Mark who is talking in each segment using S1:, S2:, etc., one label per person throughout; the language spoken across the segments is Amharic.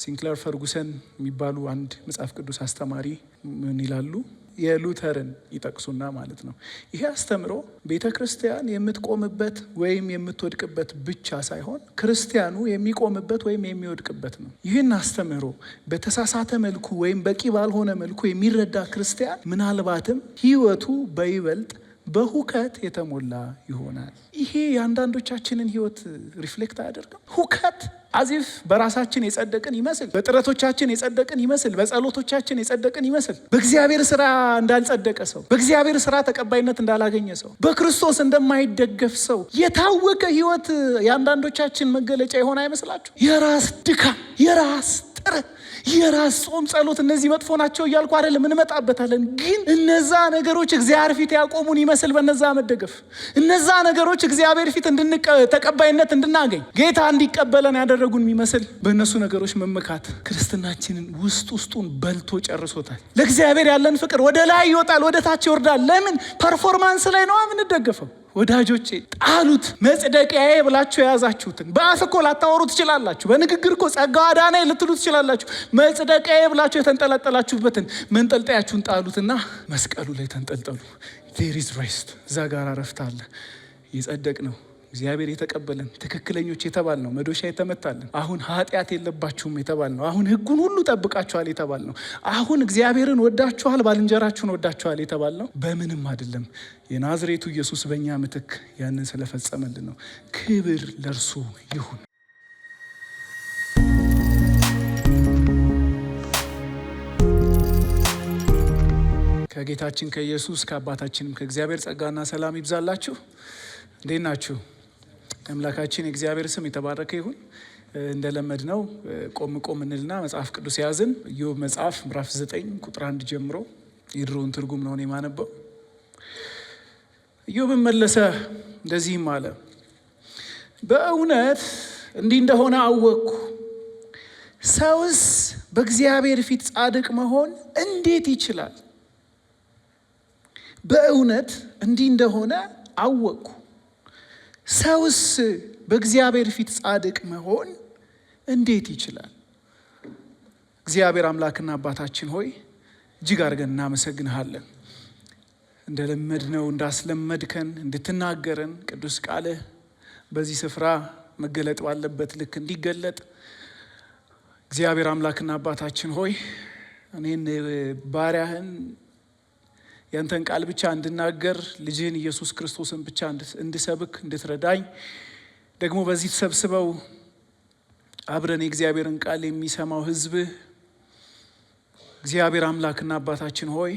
S1: ሲንክለር ፈርጉሰን የሚባሉ አንድ መጽሐፍ ቅዱስ አስተማሪ ምን ይላሉ? የሉተርን ይጠቅሱና ማለት ነው ይሄ አስተምሮ ቤተ ክርስቲያን የምትቆምበት ወይም የምትወድቅበት ብቻ ሳይሆን ክርስቲያኑ የሚቆምበት ወይም የሚወድቅበት ነው። ይህን አስተምሮ በተሳሳተ መልኩ ወይም በቂ ባልሆነ መልኩ የሚረዳ ክርስቲያን ምናልባትም ሕይወቱ በይበልጥ በሁከት የተሞላ ይሆናል። ይሄ የአንዳንዶቻችንን ሕይወት ሪፍሌክት አያደርግም? ሁከት አዚፍ በራሳችን የጸደቅን ይመስል፣ በጥረቶቻችን የጸደቅን ይመስል፣ በጸሎቶቻችን የጸደቅን ይመስል፣ በእግዚአብሔር ስራ እንዳልጸደቀ ሰው፣ በእግዚአብሔር ስራ ተቀባይነት እንዳላገኘ ሰው፣ በክርስቶስ እንደማይደገፍ ሰው የታወቀ ሕይወት የአንዳንዶቻችን መገለጫ የሆነ አይመስላችሁ? የራስ ድካም፣ የራስ ጥረት፣ የራስ ጾም፣ ጸሎት እነዚህ መጥፎ ናቸው እያልኩ አይደለም፣ እንመጣበታለን። ግን እነዛ ነገሮች እግዚአብሔር ፊት ያቆሙን ይመስል በነዛ መደገፍ፣ እነዛ ነገሮች እግዚአብሔር ፊት ተቀባይነት እንድናገኝ ጌታ እንዲቀበለን ያደረጉን የሚመስል በእነሱ ነገሮች መመካት ክርስትናችንን ውስጡን በልቶ ጨርሶታል። ለእግዚአብሔር ያለን ፍቅር ወደ ላይ ይወጣል፣ ወደ ታች ይወርዳል። ለምን? ፐርፎርማንስ ላይ ነው የምንደገፈው። ወዳጆቼ ጣሉት። መጽደቂያዬ ብላችሁ የያዛችሁትን በአፍ እኮ ላታወሩ ትችላላችሁ። በንግግር እኮ ጸጋው አዳነኝ ልትሉ ትችላላችሁ። መጽደቂያዬ ብላችሁ የተንጠለጠላችሁበትን መንጠልጠያችሁን ጣሉትና መስቀሉ ላይ ተንጠልጠሉ። there is rest። እዛ ጋር እረፍት አለ። የጸደቅ ነው እግዚአብሔር የተቀበለን ትክክለኞች የተባል ነው። መዶሻ የተመታልን አሁን ኃጢአት የለባችሁም የተባል ነው። አሁን ሕጉን ሁሉ ጠብቃችኋል የተባል ነው። አሁን እግዚአብሔርን ወዳችኋል፣ ባልንጀራችሁን ወዳችኋል የተባል ነው። በምንም አይደለም። የናዝሬቱ ኢየሱስ በእኛ ምትክ ያንን ስለፈጸመልን ነው። ክብር ለእርሱ ይሁን። ከጌታችን ከኢየሱስ ከአባታችንም ከእግዚአብሔር ጸጋና ሰላም ይብዛላችሁ። እንዴት ናችሁ? አምላካችን የእግዚአብሔር ስም የተባረከ ይሁን። እንደለመድነው ቆም እንልና መጽሐፍ ቅዱስ ያዝን። ኢዮብ መጽሐፍ ምዕራፍ 9 ቁጥር 1 ጀምሮ የድሮውን ትርጉም ነው የማነበው። ኢዮብም መለሰ እንደዚህም አለ፣ በእውነት እንዲህ እንደሆነ አወቅኩ። ሰውስ በእግዚአብሔር ፊት ጻድቅ መሆን እንዴት ይችላል? በእውነት እንዲህ እንደሆነ አወቅኩ። ሰውስ በእግዚአብሔር ፊት ጻድቅ መሆን እንዴት ይችላል? እግዚአብሔር አምላክና አባታችን ሆይ እጅግ አድርገን እናመሰግንሃለን። እንደለመድነው እንዳስለመድከን እንድትናገረን ቅዱስ ቃልህ በዚህ ስፍራ መገለጥ ባለበት ልክ እንዲገለጥ እግዚአብሔር አምላክና አባታችን ሆይ እኔን ባሪያህን ያንተን ቃል ብቻ እንድናገር ልጅህን ኢየሱስ ክርስቶስን ብቻ እንድሰብክ እንድትረዳኝ ደግሞ በዚህ ተሰብስበው አብረን የእግዚአብሔርን ቃል የሚሰማው ሕዝብህ እግዚአብሔር አምላክና አባታችን ሆይ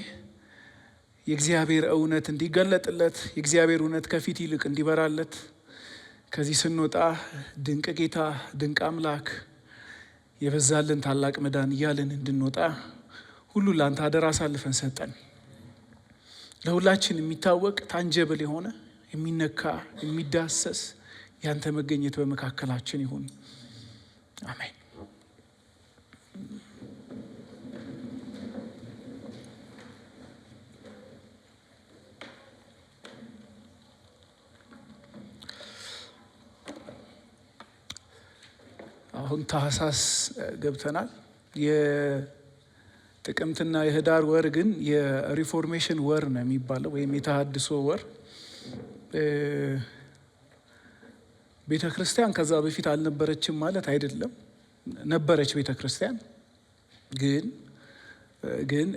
S1: የእግዚአብሔር እውነት እንዲገለጥለት የእግዚአብሔር እውነት ከፊት ይልቅ እንዲበራለት ከዚህ ስንወጣ ድንቅ ጌታ ድንቅ አምላክ የበዛልን ታላቅ መዳን እያልን እንድንወጣ ሁሉ ለአንተ አደራ አሳልፈን ሰጠን። ለሁላችን የሚታወቅ ታንጀብል የሆነ የሚነካ የሚዳሰስ ያንተ መገኘት በመካከላችን ይሁን። አሜን። አሁን ታህሳስ ገብተናል። የጥቅምትና የህዳር ወር ግን የሪፎርሜሽን ወር ነው የሚባለው ወይም የተሃድሶ ወር። ቤተ ክርስቲያን ከዛ በፊት አልነበረችም ማለት አይደለም፣ ነበረች ቤተ ክርስቲያን። ግን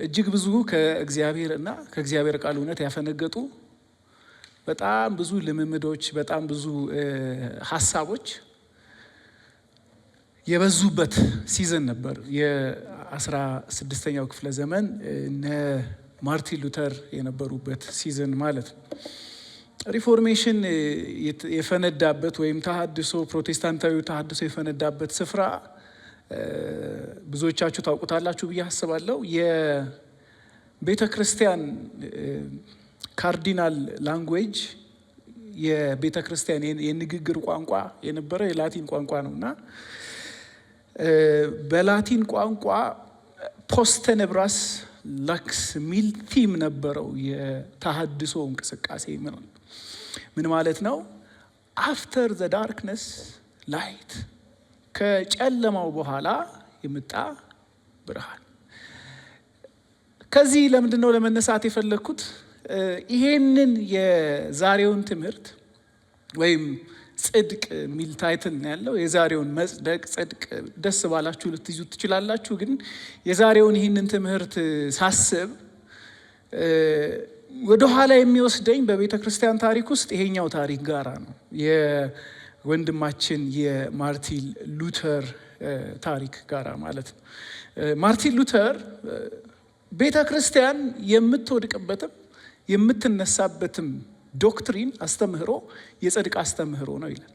S1: እጅግ ብዙ ከእግዚአብሔር እና ከእግዚአብሔር ቃል እውነት ያፈነገጡ በጣም ብዙ ልምምዶች፣ በጣም ብዙ ሀሳቦች የበዙበት ሲዝን ነበር። የ16ኛው ክፍለ ዘመን እነ ማርቲን ሉተር የነበሩበት ሲዝን ማለት ነው። ሪፎርሜሽን የፈነዳበት ወይም ተሃድሶ ፕሮቴስታንታዊ ተሃድሶ የፈነዳበት ስፍራ ብዙዎቻችሁ ታውቁታላችሁ ብዬ አስባለሁ። የቤተ ክርስቲያን ካርዲናል ላንጉዌጅ የቤተ ክርስቲያን የንግግር ቋንቋ የነበረ የላቲን ቋንቋ ነው እና በላቲን ቋንቋ ፖስተነብራስ ላክስ ሚል ቲም ነበረው የተሃድሶ እንቅስቃሴ። ምን ማለት ነው? አፍተር ዘ ዳርክነስ ላይት፣ ከጨለማው በኋላ የመጣ ብርሃን። ከዚህ ለምንድነው ለመነሳት የፈለግኩት? ይሄንን የዛሬውን ትምህርት ወይም ጽድቅ የሚል ታይትል ነው ያለው። የዛሬውን መጽደቅ፣ ጽድቅ ደስ ባላችሁ ልትይዙ ትችላላችሁ። ግን የዛሬውን ይህንን ትምህርት ሳስብ ወደኋላ የሚወስደኝ በቤተ ክርስቲያን ታሪክ ውስጥ ይሄኛው ታሪክ ጋራ ነው። የወንድማችን የማርቲን ሉተር ታሪክ ጋራ ማለት ነው። ማርቲን ሉተር ቤተ ክርስቲያን የምትወድቅበትም የምትነሳበትም ዶክትሪን አስተምህሮ የጽድቅ አስተምህሮ ነው ይላል።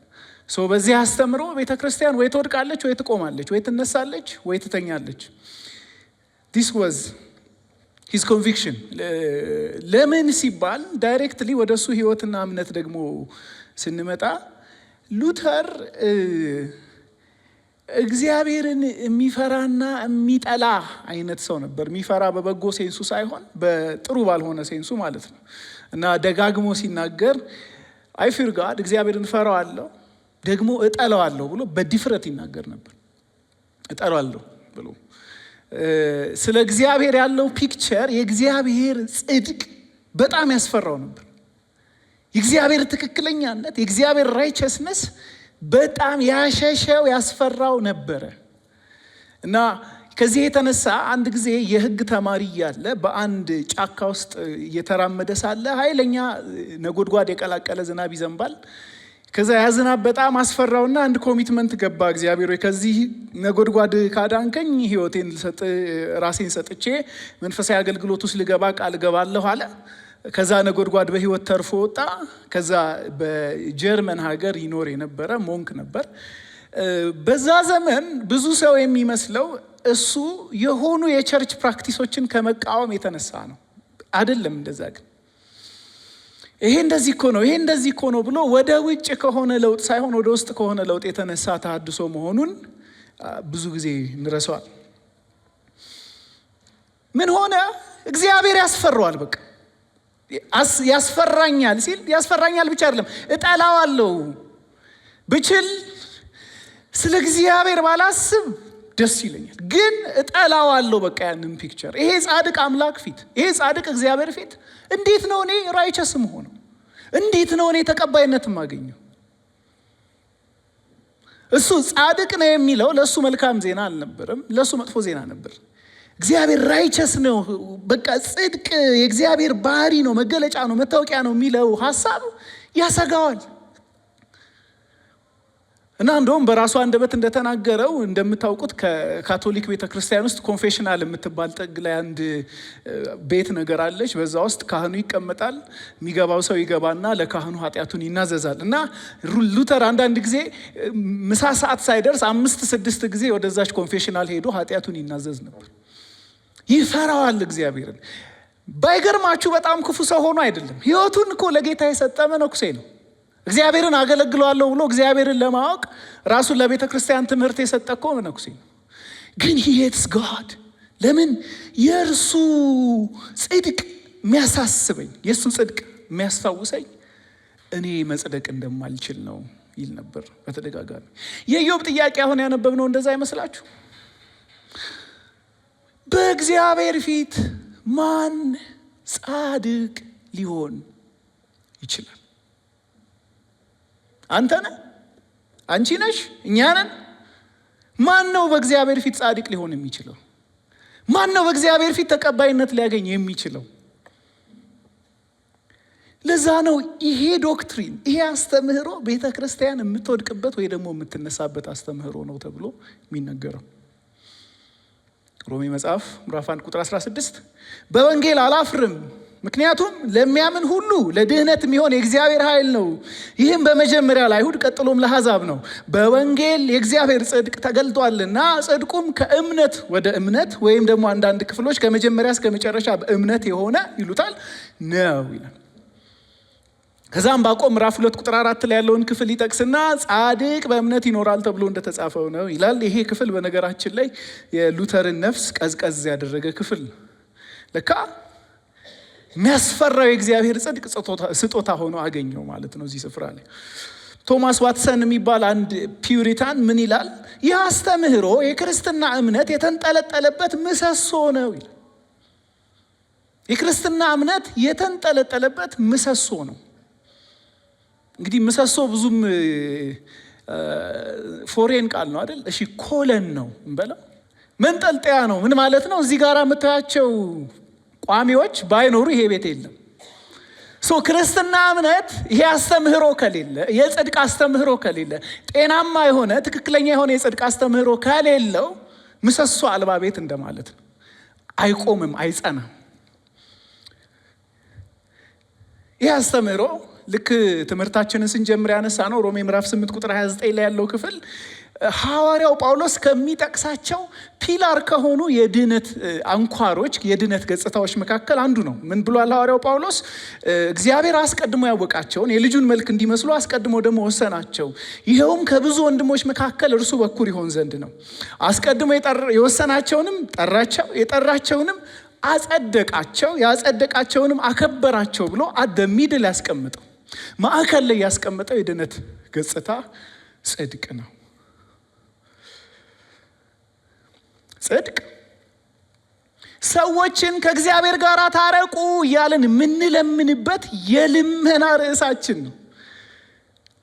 S1: በዚህ አስተምህሮ ቤተ ክርስቲያን ወይ ትወድቃለች ወይ ትቆማለች፣ ወይ ትነሳለች ወይ ትተኛለች። this was his conviction። ለምን ሲባል ዳይሬክትሊ ወደ እሱ ህይወትና እምነት ደግሞ ስንመጣ ሉተር እግዚአብሔርን የሚፈራና የሚጠላ አይነት ሰው ነበር። የሚፈራ በበጎ ሴንሱ ሳይሆን በጥሩ ባልሆነ ሴንሱ ማለት ነው። እና ደጋግሞ ሲናገር አይ ፊር ጋድ፣ እግዚአብሔርን እፈራዋለሁ ደግሞ እጠላዋለሁ ብሎ በድፍረት ይናገር ነበር። እጠላዋለሁ ብሎ ስለ እግዚአብሔር ያለው ፒክቸር፣ የእግዚአብሔር ጽድቅ በጣም ያስፈራው ነበር። የእግዚአብሔር ትክክለኛነት፣ የእግዚአብሔር ራይቸስነስ በጣም ያሸሸው ያስፈራው ነበረ። እና ከዚህ የተነሳ አንድ ጊዜ የህግ ተማሪ እያለ በአንድ ጫካ ውስጥ እየተራመደ ሳለ ኃይለኛ ነጎድጓድ የቀላቀለ ዝናብ ይዘንባል። ከዛ ያ ዝናብ በጣም አስፈራውና አንድ ኮሚትመንት ገባ። እግዚአብሔር ሆይ ከዚህ ነጎድጓድ ካዳንከኝ ህይወቴን ልሰጥ፣ ራሴን ሰጥቼ መንፈሳዊ አገልግሎት ውስጥ ልገባ ቃል ገባለሁ አለ። ከዛ ነጎድጓድ በህይወት ተርፎ ወጣ። ከዛ በጀርመን ሀገር ይኖር የነበረ ሞንክ ነበር። በዛ ዘመን ብዙ ሰው የሚመስለው እሱ የሆኑ የቸርች ፕራክቲሶችን ከመቃወም የተነሳ ነው። አይደለም እንደዛ። ግን ይሄ እንደዚህ እኮ ነው፣ ይሄ እንደዚህ እኮ ነው ብሎ ወደ ውጭ ከሆነ ለውጥ ሳይሆን ወደ ውስጥ ከሆነ ለውጥ የተነሳ ተሐድሶ መሆኑን ብዙ ጊዜ እንረሳዋል። ምን ሆነ? እግዚአብሔር ያስፈራዋል። በቃ ያስፈራኛል ሲል ያስፈራኛል ብቻ አይደለም፣ እጠላዋለሁ። ብችል ስለ እግዚአብሔር ባላስብ ደስ ይለኛል፣ ግን እጠላዋለሁ። በቃ ያንን ፒክቸር፣ ይሄ ጻድቅ አምላክ ፊት፣ ይሄ ጻድቅ እግዚአብሔር ፊት እንዴት ነው እኔ ራይቸስ የምሆነው? እንዴት ነው እኔ ተቀባይነት የማገኘው? እሱ ጻድቅ ነው የሚለው ለእሱ መልካም ዜና አልነበረም፣ ለእሱ መጥፎ ዜና ነበር። እግዚአብሔር ራይቸስ ነው፣ በቃ ጽድቅ የእግዚአብሔር ባህሪ ነው፣ መገለጫ ነው፣ መታወቂያ ነው የሚለው ሀሳብ ያሰጋዋል። እና እንደውም በራሱ አንደበት እንደተናገረው እንደምታውቁት ከካቶሊክ ቤተክርስቲያን ውስጥ ኮንፌሽናል የምትባል ጥግ ላይ አንድ ቤት ነገር አለች። በዛ ውስጥ ካህኑ ይቀመጣል። የሚገባው ሰው ይገባና ለካህኑ ኃጢአቱን ይናዘዛል። እና ሉተር አንዳንድ ጊዜ ምሳ ሰዓት ሳይደርስ 5-6 ጊዜ ወደዛች ኮንፌሽናል ሄዶ ኃጢአቱን ይናዘዝ ነበር። ይፈራዋል እግዚአብሔርን። ባይገርማችሁ በጣም ክፉ ሰው ሆኖ አይደለም። ህይወቱን እኮ ለጌታ የሰጠ መነኩሴ ነው። እግዚአብሔርን አገለግለዋለሁ ብሎ እግዚአብሔርን ለማወቅ ራሱን ለቤተ ክርስቲያን ትምህርት የሰጠ እኮ መነኩሴ ነው። ግን he hates God። ለምን? የእርሱ ጽድቅ የሚያሳስበኝ፣ የእሱ ጽድቅ የሚያስታውሰኝ እኔ መጽደቅ እንደማልችል ነው ይል ነበር በተደጋጋሚ። የኢዮብ ጥያቄ አሁን ያነበብነው እንደዛ አይመስላችሁ? በእግዚአብሔር ፊት ማን ጻድቅ ሊሆን ይችላል? አንተ ነህ? አንቺ ነሽ? እኛ ነን? ማን ነው በእግዚአብሔር ፊት ጻድቅ ሊሆን የሚችለው? ማን ነው በእግዚአብሔር ፊት ተቀባይነት ሊያገኝ የሚችለው? ለዛ ነው ይሄ ዶክትሪን፣ ይሄ አስተምህሮ ቤተ ክርስቲያን የምትወድቅበት ወይ ደግሞ የምትነሳበት አስተምህሮ ነው ተብሎ የሚነገረው። ሮሜ መጽሐፍ ምዕራፍ 1 ቁጥር 16 በወንጌል አላፍርም፣ ምክንያቱም ለሚያምን ሁሉ ለድህነት የሚሆን የእግዚአብሔር ኃይል ነው። ይህም በመጀመሪያ ለአይሁድ ቀጥሎም ለአሕዛብ ነው። በወንጌል የእግዚአብሔር ጽድቅ ተገልጧልና፣ ጽድቁም ከእምነት ወደ እምነት ወይም ደግሞ አንዳንድ ክፍሎች ከመጀመሪያ እስከ መጨረሻ በእምነት የሆነ ይሉታል ነው ይላል። ከዛም ዕንባቆም ምዕራፍ 2 ቁጥር 4 ላይ ያለውን ክፍል ይጠቅስና ጻድቅ በእምነት ይኖራል ተብሎ እንደተጻፈው ነው ይላል። ይሄ ክፍል በነገራችን ላይ የሉተርን ነፍስ ቀዝቀዝ ያደረገ ክፍል ነው። ለካ የሚያስፈራው የእግዚአብሔር ጽድቅ ስጦታ ሆኖ አገኘው ማለት ነው እዚህ ስፍራ ላይ። ቶማስ ዋትሰን የሚባል አንድ ፒውሪታን ምን ይላል? ይህ አስተምህሮ የክርስትና እምነት የተንጠለጠለበት ምሰሶ ነው ይላል። የክርስትና እምነት የተንጠለጠለበት ምሰሶ ነው። እንግዲህ ምሰሶ ብዙም ፎሬን ቃል ነው አይደል? እሺ ኮለን ነው እንበለው፣ መንጠልጠያ ነው። ምን ማለት ነው? እዚህ ጋር የምታያቸው ቋሚዎች ባይኖሩ ይሄ ቤት የለም። ክርስትና እምነት ይሄ አስተምህሮ ከሌለ፣ የጽድቅ አስተምህሮ ከሌለ፣ ጤናማ የሆነ ትክክለኛ የሆነ የጽድቅ አስተምህሮ ከሌለው ምሰሶ አልባ ቤት እንደማለት ነው። አይቆምም፣ አይጸናም። ይህ አስተምህሮ ልክ ትምህርታችንን ስንጀምር ያነሳ ነው ሮሜ ምዕራፍ 8 ቁጥር 29 ላይ ያለው ክፍል ሐዋርያው ጳውሎስ ከሚጠቅሳቸው ፒላር ከሆኑ የድነት አንኳሮች የድነት ገጽታዎች መካከል አንዱ ነው። ምን ብሏል ሐዋርያው ጳውሎስ? እግዚአብሔር አስቀድሞ ያወቃቸውን የልጁን መልክ እንዲመስሉ አስቀድሞ ደግሞ ወሰናቸው፣ ይኸውም ከብዙ ወንድሞች መካከል እርሱ በኩር ይሆን ዘንድ ነው። አስቀድሞ የወሰናቸውንም ጠራቸው፣ የጠራቸውንም አጸደቃቸው፣ ያጸደቃቸውንም አከበራቸው ብሎ ሚድል ያስቀምጠው፣ ማዕከል ላይ ያስቀምጠው የድነት ገጽታ ጽድቅ ነው። ጽድቅ ሰዎችን ከእግዚአብሔር ጋር ታረቁ እያልን የምንለምንበት የልመና ርዕሳችን ነው።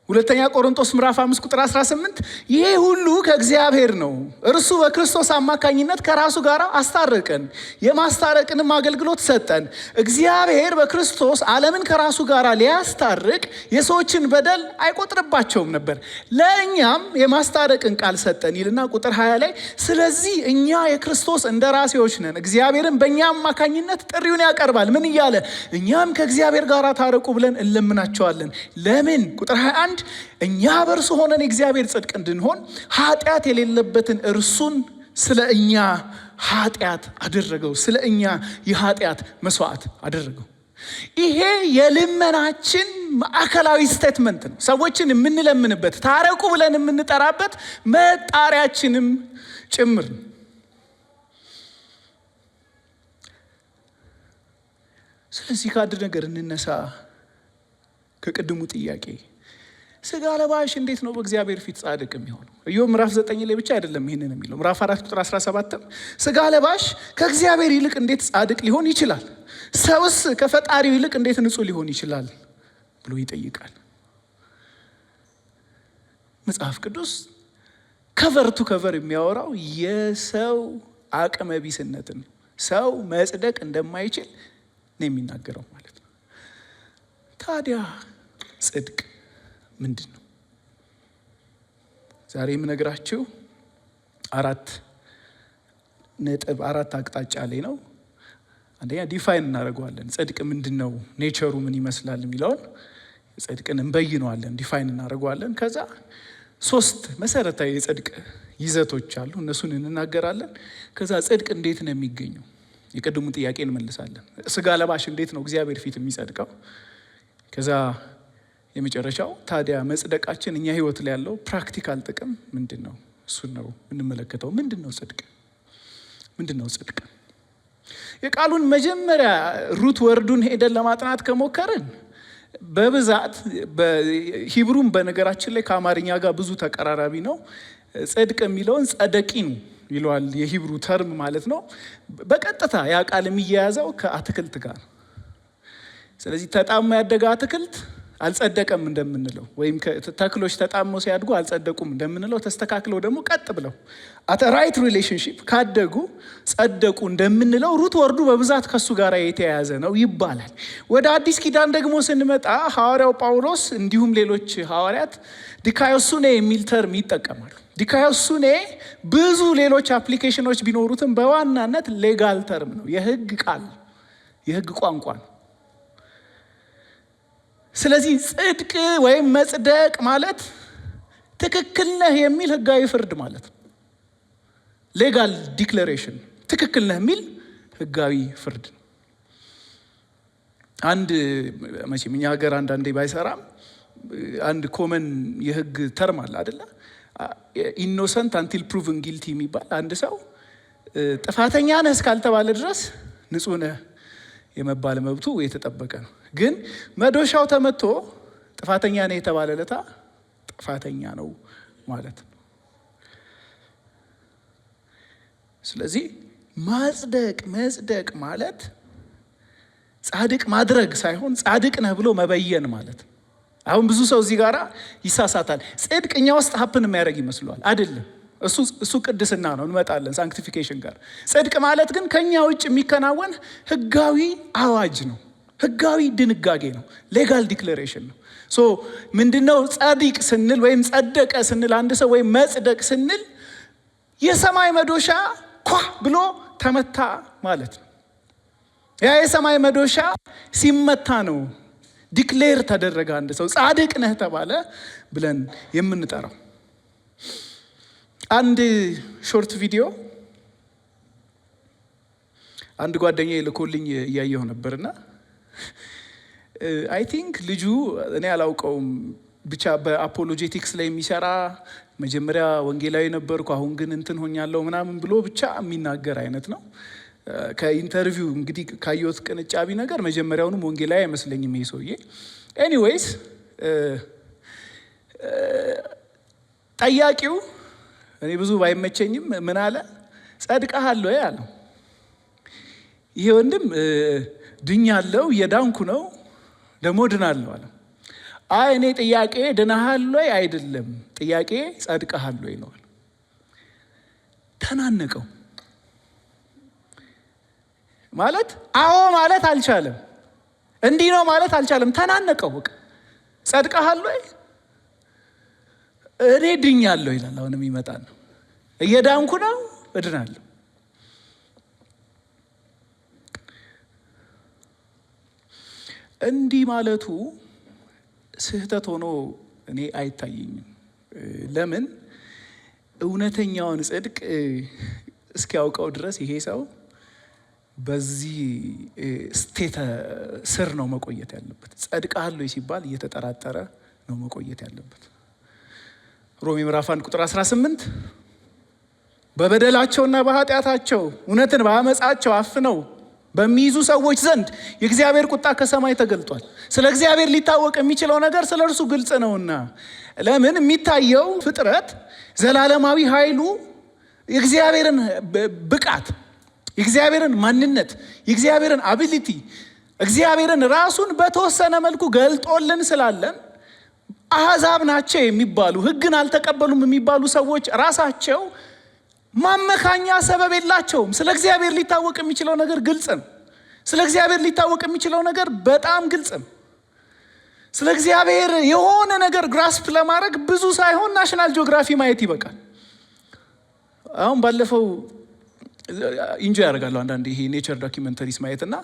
S1: ሁለተኛ ቆሮንቶስ ምዕራፍ 5 ቁጥር 18 ይሄ ሁሉ ከእግዚአብሔር ነው፣ እርሱ በክርስቶስ አማካኝነት ከራሱ ጋር አስታረቀን፣ የማስታረቅንም አገልግሎት ሰጠን። እግዚአብሔር በክርስቶስ ዓለምን ከራሱ ጋር ሊያስታርቅ የሰዎችን በደል አይቆጥርባቸውም ነበር፣ ለእኛም የማስታረቅን ቃል ሰጠን ይልና ቁጥር 20 ላይ ስለዚህ እኛ የክርስቶስ እንደራሴዎች ነን፣ እግዚአብሔርን በእኛ አማካኝነት ጥሪውን ያቀርባል። ምን እያለ? እኛም ከእግዚአብሔር ጋር ታረቁ ብለን እንለምናቸዋለን። ለምን? ቁጥር 21 እኛ በእርሱ ሆነን የእግዚአብሔር ጽድቅ እንድንሆን ኃጢአት የሌለበትን እርሱን ስለ እኛ ኃጢአት አደረገው፣ ስለ እኛ የኃጢአት መስዋዕት አደረገው። ይሄ የልመናችን ማዕከላዊ ስቴትመንት ነው። ሰዎችን የምንለምንበት፣ ታረቁ ብለን የምንጠራበት መጣሪያችንም ጭምር ነው። ስለዚህ ከአንድ ነገር እንነሳ። ከቅድሙ ጥያቄ ስጋ ለባሽ እንዴት ነው በእግዚአብሔር ፊት ጻድቅ የሚሆነው? ኢዮብ ምዕራፍ 9 ላይ ብቻ አይደለም ይህንን የሚለው። ምዕራፍ 4 ቁጥር 17 ስጋ ለባሽ ከእግዚአብሔር ይልቅ እንዴት ጻድቅ ሊሆን ይችላል? ሰውስ ከፈጣሪው ይልቅ እንዴት ንጹሕ ሊሆን ይችላል ብሎ ይጠይቃል። መጽሐፍ ቅዱስ ከቨር ቱ ከቨር የሚያወራው የሰው አቅመ ቢስነትን፣ ሰው መጽደቅ እንደማይችል ነው የሚናገረው ማለት ነው። ታዲያ ጽድቅ ምንድን ነው? ዛሬ የምነግራችሁ 4 አቅጣጫ ላይ ነው። አንደኛ ዲፋይን እናደርገዋለን። ጽድቅ ምንድን ነው፣ ኔቸሩ ምን ይመስላል የሚለውን ጽድቅን እንበይነዋለን፣ ዲፋይን እናደርገዋለን። ከዛ 3 መሰረታዊ የጽድቅ ይዘቶች አሉ፣ እነሱን እንናገራለን። ከዛ ጽድቅ እንዴት ነው የሚገኘው? የቅድሙ ጥያቄ እንመልሳለን። ስጋ ለባሽ እንዴት ነው እግዚአብሔር ፊት የሚጸድቀው? ከዛ የመጨረሻው ታዲያ መጽደቃችን እኛ ህይወት ላይ ያለው ፕራክቲካል ጥቅም ምንድን ነው? እሱን ነው የምንመለከተው። ምንድን ነው ጽድቅ? ምንድን ነው ጽድቅ? የቃሉን መጀመሪያ ሩት ወርዱን ሄደን ለማጥናት ከሞከርን በብዛት በሂብሩም በነገራችን ላይ ከአማርኛ ጋር ብዙ ተቀራራቢ ነው። ጽድቅ የሚለውን ጸደቂን ይለዋል፣ የሂብሩ ተርም ማለት ነው። በቀጥታ ያ ቃል የሚያያዘው ከአትክልት ጋር። ስለዚህ ተጣሞ ያደገ አትክልት አልጸደቀም እንደምንለው፣ ወይም ተክሎች ተጣመው ሲያድጉ አልጸደቁም እንደምንለው፣ ተስተካክለው ደግሞ ቀጥ ብለው አት ራይት ሪሌሽንሺፕ ካደጉ ጸደቁ እንደምንለው ሩት ወርዱ በብዛት ከሱ ጋር የተያያዘ ነው ይባላል። ወደ አዲስ ኪዳን ደግሞ ስንመጣ ሐዋርያው ጳውሎስ እንዲሁም ሌሎች ሐዋርያት ዲካዮሱኔ የሚል ተርም ይጠቀማሉ። ዲካዮሱኔ ብዙ ሌሎች አፕሊኬሽኖች ቢኖሩትም በዋናነት ሌጋል ተርም ነው፣ የህግ ቃል፣ የህግ ቋንቋ ነው። ስለዚህ ጽድቅ ወይም መጽደቅ ማለት ትክክል ነህ የሚል ህጋዊ ፍርድ ማለት ነው። ሌጋል ዲክለሬሽን፣ ትክክል ነህ የሚል ህጋዊ ፍርድ ነው። አንድ መቼም እኛ ሀገር አንዳንዴ ባይሰራም አንድ ኮመን የህግ ተርም አለ አይደለ? ኢኖሰንት አንቲል ፕሩቭን ጊልቲ የሚባል አንድ ሰው ጥፋተኛ ነህ እስካልተባለ ድረስ ንጹህ ነህ የመባል መብቱ የተጠበቀ ነው። ግን መዶሻው ተመቶ ጥፋተኛ ነህ የተባለ ለታ ጥፋተኛ ነው ማለት ነው። ስለዚህ መጽደቅ ማለት ጻድቅ ማድረግ ሳይሆን ጻድቅ ነህ ብሎ መበየን ማለት ነው። አሁን ብዙ ሰው እዚህ ጋር ይሳሳታል። ጽድቅ እኛ ውስጥ ሀፕን የሚያደርግ ይመስለዋል። አይደለም። እሱ ቅድስና ነው፣ እንመጣለን ሳንክቲፊኬሽን ጋር። ጽድቅ ማለት ግን ከኛ ውጭ የሚከናወን ህጋዊ አዋጅ ነው፣ ህጋዊ ድንጋጌ ነው፣ ሌጋል ዲክሌሬሽን ነው። ምንድነው ጻድቅ ስንል ወይም ጸደቀ ስንል አንድ ሰው ወይም መጽደቅ ስንል የሰማይ መዶሻ ኳ ብሎ ተመታ ማለት ነው። ያ የሰማይ መዶሻ ሲመታ ነው ዲክሌር ተደረገ አንድ ሰው ጻድቅ ነህ ተባለ ብለን የምንጠራው። አንድ ሾርት ቪዲዮ አንድ ጓደኛዬ ልኮልኝ እያየሁ ነበርና አይ ቲንክ ልጁ እኔ አላውቀውም ብቻ በአፖሎጄቲክስ ላይ የሚሰራ መጀመሪያ ወንጌላዊ ነበርኩ አሁን ግን እንትን ሆኛለሁ ምናምን ብሎ ብቻ የሚናገር አይነት ነው። ከኢንተርቪው እንግዲህ ካየሁት ቅንጫቢ ነገር መጀመሪያውንም ወንጌላዊ አይመስለኝም ይሄ ሰውዬ። ኤኒዌይስ ጠያቂው እኔ ብዙ ባይመቸኝም ምን አለ? ጸድቀሃል ወይ አለው። ይሄ ወንድም ድኛለሁ እየዳንኩ ነው ደግሞ ድናለሁ አለ። አይ እኔ ጥያቄ ድነሃል ወይ አይደለም፣ ጥያቄ ጸድቀሃል ወይ ነው። ተናነቀው ማለት አዎ ማለት አልቻለም፣ እንዲህ ነው ማለት አልቻለም። ተናነቀው። በቃ ጸድቀሃል ወይ? እኔ ድኛለሁ ይላል። አሁንም ይመጣል ነው እየዳንኩ ነው እድናለሁ። እንዲህ ማለቱ ስህተት ሆኖ እኔ አይታየኝም። ለምን? እውነተኛውን ጽድቅ እስኪያውቀው ድረስ ይሄ ሰው በዚህ ስቴት ስር ነው መቆየት ያለበት። ጸድቀሃል ወይ ሲባል እየተጠራጠረ ነው መቆየት ያለበት። ሮሜ ምዕራፍ 1 ቁጥር 18 በበደላቸውና በኃጢአታቸው እውነትን በአመፃቸው አፍነው በሚይዙ ሰዎች ዘንድ የእግዚአብሔር ቁጣ ከሰማይ ተገልጧል። ስለ እግዚአብሔር ሊታወቅ የሚችለው ነገር ስለ እርሱ ግልጽ ነውና። ለምን? የሚታየው ፍጥረት ዘላለማዊ ኃይሉ የእግዚአብሔርን ብቃት፣ የእግዚአብሔርን ማንነት፣ የእግዚአብሔርን አቢሊቲ፣ እግዚአብሔርን ራሱን በተወሰነ መልኩ ገልጦልን ስላለን አሕዛብ ናቸው የሚባሉ ሕግን አልተቀበሉም የሚባሉ ሰዎች ራሳቸው ማመካኛ ሰበብ የላቸውም። ስለ እግዚአብሔር ሊታወቅ የሚችለው ነገር ግልጽ ነው። ስለ እግዚአብሔር ሊታወቅ የሚችለው ነገር በጣም ግልጽ ነው። ስለ እግዚአብሔር የሆነ ነገር ግራስፕ ለማድረግ ብዙ ሳይሆን ናሽናል ጂኦግራፊ ማየት ይበቃል። አሁን ባለፈው ኢንጆይ ያደርጋለሁ አንዳንድ ይሄ ኔቸር ዶኪመንተሪስ ማየትና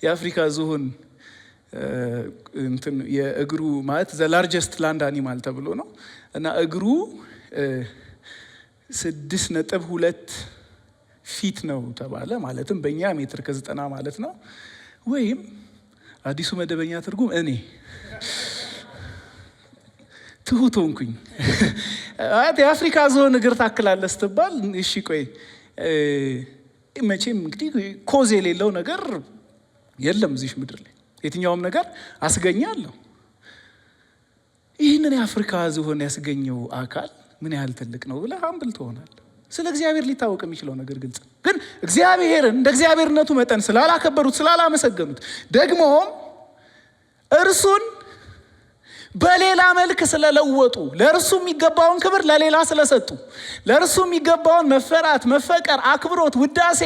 S1: የአፍሪካ ዝሆን እንትን የእግሩ ማለት ዘ ላርጀስት ላንድ አኒማል ተብሎ ነው እና እግሩ 6.2 ፊት ነው ተባለ። ማለትም በእኛ ሜትር ከ90 ማለት ነው። ወይም አዲሱ መደበኛ ትርጉም እኔ ትሁት ሆንኩኝ የአፍሪካ ዝሆን እግር ታክላለህ ስትባል እሺ ቆይ መቼም እንግዲህ ኮዝ የሌለው ነገር የለም እዚህ ምድር ላይ የትኛውም ነገር አስገኛለሁ። ይህንን የአፍሪካ ዝሆን ያስገኘው አካል ምን ያህል ትልቅ ነው ብለህ አምብል ትሆናለህ። ስለ እግዚአብሔር ሊታወቅ የሚችለው ነገር ግልጽ ነው። ግን እግዚአብሔርን እንደ እግዚአብሔርነቱ መጠን ስላላከበሩት፣ ስላላመሰገኑት፣ ደግሞም እርሱን በሌላ መልክ ስለለወጡ፣ ለእርሱ የሚገባውን ክብር ለሌላ ስለሰጡ፣ ለእርሱ የሚገባውን መፈራት፣ መፈቀር፣ አክብሮት፣ ውዳሴ፣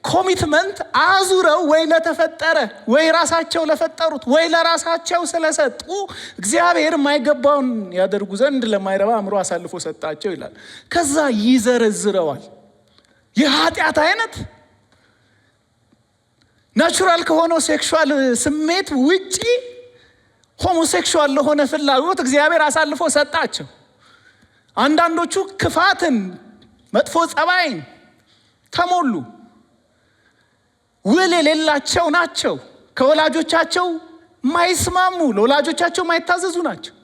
S1: ኮሚትመንት አዙረው ወይ ለተፈጠረ ወይ ራሳቸው ለፈጠሩት ወይ ለራሳቸው ስለሰጡ እግዚአብሔር የማይገባውን ያደርጉ ዘንድ ለማይረባ አእምሮ አሳልፎ ሰጣቸው ይላል። ከዛ ይዘረዝረዋል። የኃጢአት አይነት ናቹራል ከሆነው ሴክሹዋል ስሜት ውጪ ሆሞሴክሹዋል ለሆነ ፍላጎት እግዚአብሔር አሳልፎ ሰጣቸው። አንዳንዶቹ ክፋትን፣ መጥፎ ጸባይን ተሞሉ። ውል የሌላቸው ናቸው። ከወላጆቻቸው ማይስማሙ፣ ለወላጆቻቸው ማይታዘዙ ናቸው።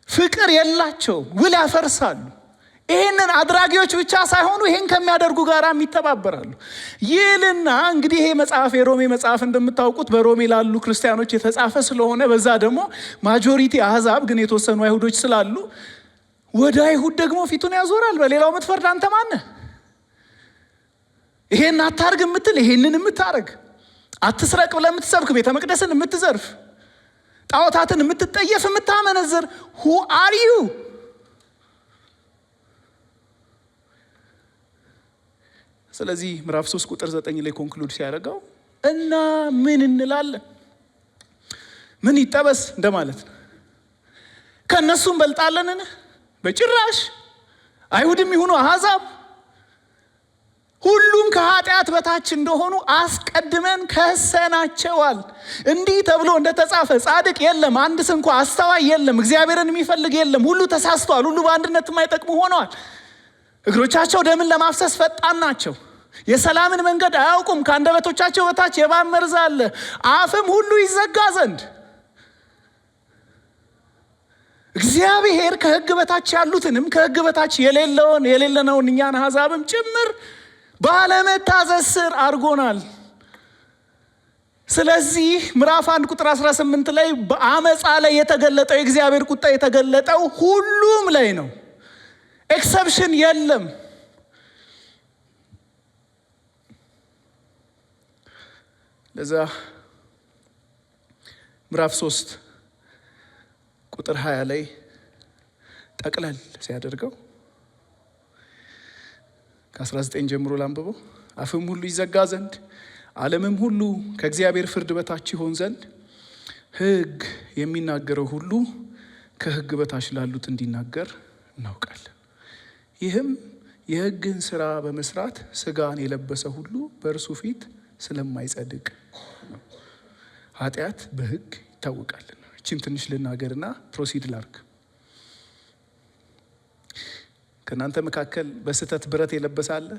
S1: ፍቅር የላቸው፣ ውል ያፈርሳሉ። ይሄንን አድራጊዎች ብቻ ሳይሆኑ ይሄን ከሚያደርጉ ጋራም ይተባበራሉ ይልና እንግዲህ ይሄ መጽሐፍ የሮሜ መጽሐፍ እንደምታውቁት በሮሜ ላሉ ክርስቲያኖች የተጻፈ ስለሆነ በዛ ደግሞ ማጆሪቲ አሕዛብ ግን የተወሰኑ አይሁዶች ስላሉ ወደ አይሁድ ደግሞ ፊቱን ያዞራል። በሌላው የምትፈርድ አንተ ማነህ? ይሄን አታርግ የምትል ይሄንን የምታረግ፣ አትስረቅ ብለህ የምትሰብክ፣ ቤተ መቅደስን የምትዘርፍ፣ ጣዖታትን የምትጠየፍ፣ የምታመነዝር who are you? ስለዚህ ምዕራፍ 3 ቁጥር 9 ላይ ኮንክሉድ ሲያደርገው እና ምን እንላለን? ምን ይጠበስ እንደማለት ነው። ከነሱ እንበልጣለንን? በጭራሽ። አይሁድም ይሁኑ አሕዛብ ሁሉም ከኃጢአት በታች እንደሆኑ አስቀድመን ከሰናቸዋል። እንዲህ ተብሎ እንደተጻፈ ጻድቅ የለም፣ አንድ ስንኳ አስተዋይ የለም፣ እግዚአብሔርን የሚፈልግ የለም፣ ሁሉ ተሳስተዋል፣ ሁሉ በአንድነት የማይጠቅሙ ሆነዋል። እግሮቻቸው ደምን ለማፍሰስ ፈጣን ናቸው፣ የሰላምን መንገድ አያውቁም፣ ከአንደበቶቻቸው በታች የእባብ መርዝ አለ፣ አፍም ሁሉ ይዘጋ ዘንድ እግዚአብሔር ከሕግ በታች ያሉትንም ከሕግ በታች የሌለነውን እኛን አሕዛብም ጭምር ባለመታዘዝ ስር አድርጎናል። ስለዚህ ምዕራፍ 1 ቁጥር 18 ላይ በአመፃ ላይ የተገለጠው የእግዚአብሔር ቁጣ የተገለጠው ሁሉም ላይ ነው። ኤክሰፕሽን የለም። ለዛ ምዕራፍ 3 ቁጥር 20 ላይ ጠቅለል ሲያደርገው ከ19 ጀምሮ ላንብበው። አፍም ሁሉ ይዘጋ ዘንድ ዓለምም ሁሉ ከእግዚአብሔር ፍርድ በታች ይሆን ዘንድ ሕግ የሚናገረው ሁሉ ከሕግ በታች ላሉት እንዲናገር እናውቃለን። ይህም የሕግን ስራ በመስራት ስጋን የለበሰ ሁሉ በእርሱ ፊት ስለማይጸድቅ ነው። ኃጢአት በሕግ ይታወቃልና። እቺን ትንሽ ልናገርና ፕሮሲድ ላርግ። ከእናንተ መካከል በስህተት ብረት የለበሰ አለ?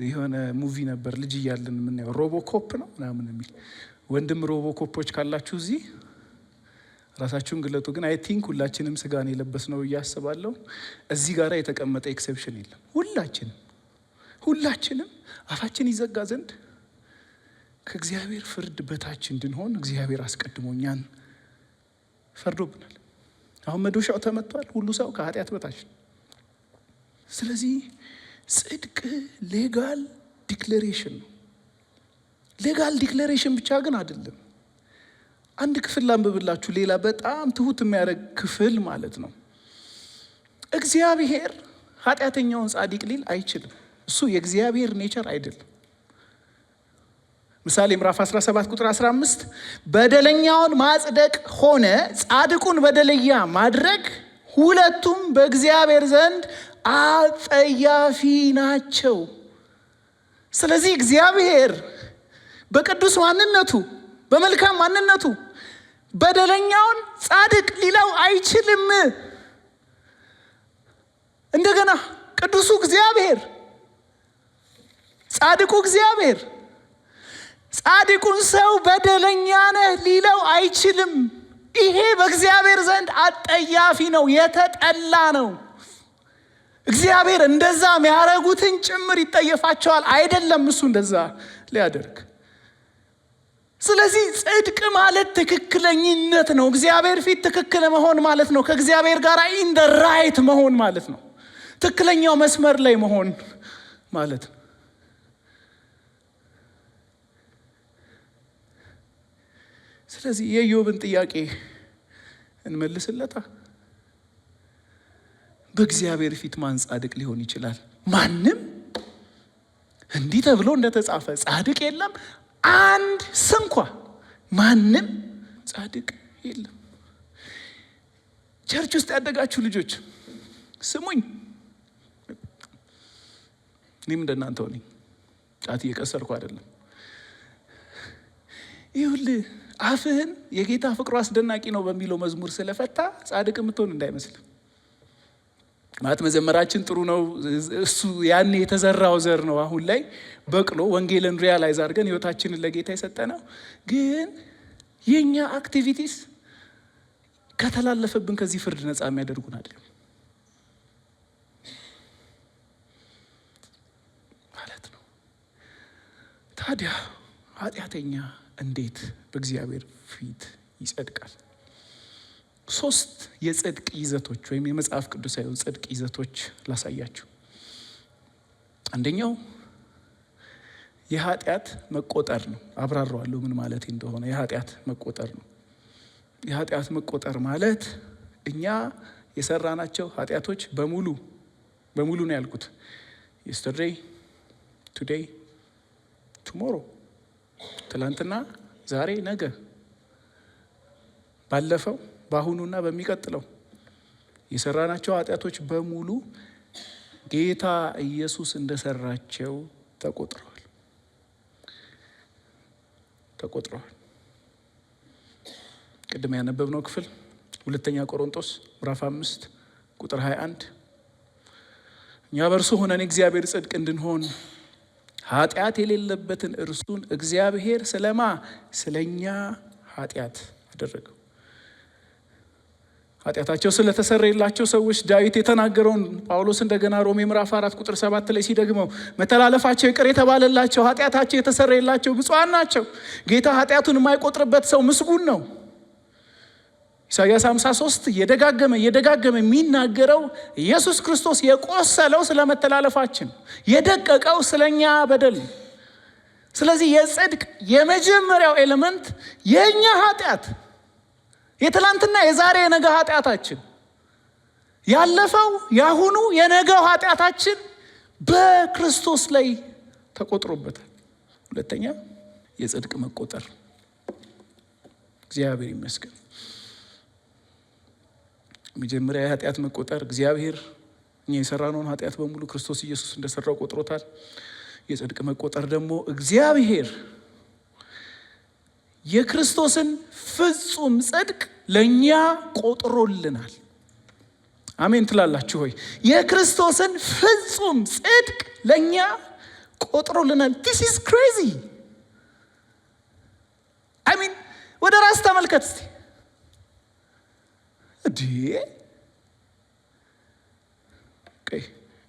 S1: የሆነ ሙቪ ነበር ልጅ እያለን የምናየው ሮቦኮፕ ነው ምናምን የሚል ወንድም ሮቦኮፖች ካላችሁ እዚህ ራሳችሁን ግለጡ። ግን አይ ቲንክ ሁላችንም ስጋን የለበስ ነው እያስባለሁ። እዚህ ጋር የተቀመጠ ኤክሴፕሽን የለም። ሁላችንም አፋችን ይዘጋ ዘንድ ከእግዚአብሔር ፍርድ በታች እንድንሆን እግዚአብሔር አስቀድሞ እኛን ፈርዶብናል። አሁን መዶሻው ተመቷል። ሁሉ ሰው ከኃጢአት በታች። ስለዚህ ጽድቅ ሌጋል ዲክሌሬሽን ነው። ሌጋል ዲክሌሬሽን ብቻ ግን አይደለም። አንድ ክፍል ላንብብላችሁ፣ ሌላ በጣም ትሁት የሚያደርግ ክፍል ማለት ነው። እግዚአብሔር ኃጢአተኛውን ጻድቅ ሊል አይችልም። እሱ የእግዚአብሔር ኔቸር አይደለም። ምሳሌ ምዕራፍ 17 ቁጥር 15 በደለኛውን ማጽደቅ ሆነ ጻድቁን በደለኛ ማድረግ ሁለቱም በእግዚአብሔር ዘንድ አጸያፊ ናቸው። ስለዚህ እግዚአብሔር በቅዱስ ማንነቱ በመልካም ማንነቱ በደለኛውን ጻድቅ ሊለው አይችልም። እንደገና ቅዱሱ እግዚአብሔር ጻድቁ እግዚአብሔር ጻድቁን ሰው በደለኛ ነህ ሊለው አይችልም። ይሄ በእግዚአብሔር ዘንድ አጠያፊ ነው፣ የተጠላ ነው። እግዚአብሔር እንደዛ የሚያደርጉትን ጭምር ይጠየፋቸዋል። አይደለም እሱ እንደዛ ሊያደርግ። ስለዚህ ጽድቅ ማለት ትክክለኝነት ነው። እግዚአብሔር ፊት ትክክል መሆን ማለት ነው። ከእግዚአብሔር ጋር ኢን ደ ራይት መሆን ማለት ነው። ትክክለኛው መስመር ላይ መሆን ማለት ነው። ስለዚህ የኢዮብን ጥያቄ እንመልስለታ። በእግዚአብሔር ፊት ማን ጻድቅ ሊሆን ይችላል? ማንም። እንዲህ ተብሎ እንደተጻፈ ጻድቅ የለም አንድ ስንኳ፣ ማንም ጻድቅ የለም። ቸርች ውስጥ ያደጋችሁ ልጆች ስሙኝ። እኔም እንደናንተው ነኝ። ጫት እየቀሰርኩ አይደለም። ይኸውልህ አፍህን የጌታ ፍቅሩ አስደናቂ ነው በሚለው መዝሙር ስለፈታ ጻድቅ የምትሆን እንዳይመስል። ማለት መዘመራችን ጥሩ ነው። እሱ ያኔ የተዘራው ዘር ነው አሁን ላይ በቅሎ ወንጌልን ሪያላይዝ አድርገን ህይወታችንን ለጌታ የሰጠ ነው። ግን የኛ አክቲቪቲስ ከተላለፈብን ከዚህ ፍርድ ነፃ የሚያደርጉን አይደለም። ታዲያ ኃጢአተኛ እንዴት በእግዚአብሔር ፊት ይጸድቃል? 3 የጽድቅ ይዘቶች ወይም የመጽሐፍ ቅዱሳዊ ጽድቅ ይዘቶች ላሳያችሁ። አንደኛው የኃጢአት መቆጠር ነው። አብራራዋለሁ ምን ማለት እንደሆነ። የኃጢአት መቆጠር ነው። የኃጢአት መቆጠር ማለት እኛ የሰራናቸው ኃጢአቶች በሙሉ ነው ያልኩት። yesterday, today, tomorrow፣ ትላንትና፣ ዛሬ፣ ነገ፣ ባለፈው፣ በአሁኑና በሚቀጥለው የሰራናቸው ኃጢአቶች በሙሉ ጌታ ኢየሱስ እንደሰራቸው ተቆጥረዋል። ቅድም ያነበብነው ክፍል 2 ቆሮንቶስ ምዕራፍ 5 ቁጥር 21 እኛ በእርሱ ሆነን እግዚአብሔር ጽድቅ እንድንሆን ኃጢአት የሌለበትን እርሱን እግዚአብሔር ስለኛ ኃጢአት አደረገው። ኃጢአታቸው ስለተሰረየላቸው ሰዎች ዳዊት የተናገረውን ጳውሎስ እንደገና ሮሜ ምዕራፍ 4 ቁጥር 7 ላይ ሲደግመው መተላለፋቸው ይቅር የተባለላቸው ኃጢአታቸው የተሰረየላቸው ብፁዓን ናቸው፣ ጌታ ኃጢአቱን የማይቆጥርበት ሰው ምስጉን ነው። ኢሳይያስ 53 እየደጋገመ የሚናገረው ኢየሱስ ክርስቶስ የቆሰለው ስለ መተላለፋችን፣ የደቀቀው ስለኛ በደል። ስለዚህ የጽድቅ የመጀመሪያው ኤሌመንት የኛ ኃጢአት፣ የትላንትና የዛሬ የነገ ኃጢአታችን፣ ያለፈው ያሁኑ የነገው ኃጢአታችን በክርስቶስ ላይ ተቆጥሮበታል። ሁለተኛ የጽድቅ መቆጠር። እግዚአብሔር ይመስገን። መጀመሪያ የኃጢአት መቆጠር፣ እግዚአብሔር እኛ የሰራነውን ኃጢአት በሙሉ ክርስቶስ ኢየሱስ እንደሰራው ቆጥሮታል። የጽድቅ መቆጠር ደግሞ እግዚአብሔር የክርስቶስን ፍጹም ጽድቅ ለኛ ቆጥሮልናል። አሜን ትላላችሁ ሆይ? የክርስቶስን ፍጹም ጽድቅ ለኛ ቆጥሮልናል። this is crazy። አሜን። ወደ ራስ ተመልከት እስቲ።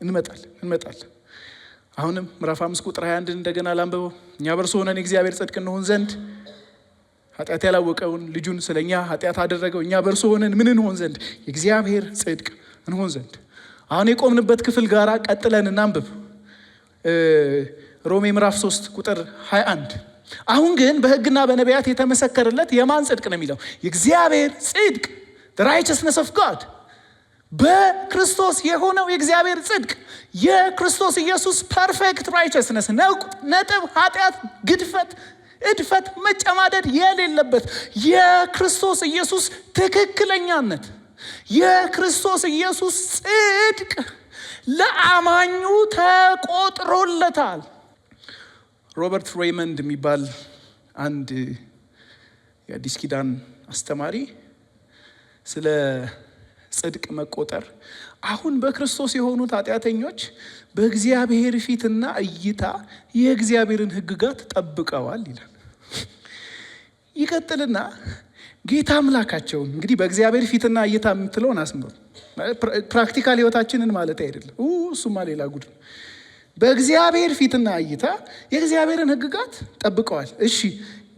S1: እንመጣለን። አሁንም ምዕራፍ 5 ቁጥር 21 እንደገና ላንብበው። እኛ በእርሱ ሆነን የእግዚአብሔር ጽድቅ እንሆን ዘንድ ኃጢአት ያላወቀውን ልጁን ስለኛ ኃጢአት አደረገው። እኛ በእርሱ ሆነን ምን እንሆን ዘንድ? የእግዚአብሔር ጽድቅ እንሆን ዘንድ። አሁን የቆምንበት ክፍል ጋራ ቀጥለን እናንብብ። ሮሜ ምዕራፍ 3 ቁጥር 21 አሁን ግን በሕግና በነቢያት የተመሰከረለት የማን ጽድቅ ነው የሚለው? የእግዚአብሔር ጽድቅ the righteousness of God፣ በክርስቶስ የሆነው የእግዚአብሔር ጽድቅ፣ የክርስቶስ ኢየሱስ ፐርፌክት ራይቸስነስ፣ ነጥብ፣ ኃጢአት፣ ግድፈት፣ እድፈት፣ መጨማደድ የሌለበት የክርስቶስ ኢየሱስ ትክክለኛነት፣ የክርስቶስ ኢየሱስ ጽድቅ ለአማኙ ተቆጥሮለታል። ሮበርት ሬይመንድ የሚባል አንድ የአዲስ ኪዳን አስተማሪ ስለ ጽድቅ መቆጠር አሁን በክርስቶስ የሆኑት ኃጢአተኞች በእግዚአብሔር ፊትና እይታ የእግዚአብሔርን ሕግጋት ጠብቀዋል ይላል። ይቀጥልና ጌታ አምላካቸውን እንግዲህ በእግዚአብሔር ፊትና እይታ የምትለውን አስምሩ። ፕራክቲካል ህይወታችንን ማለት አይደለም፣ እሱማ ሌላ ጉድ ነው። በእግዚአብሔር ፊትና እይታ የእግዚአብሔርን ሕግጋት ጠብቀዋል። እሺ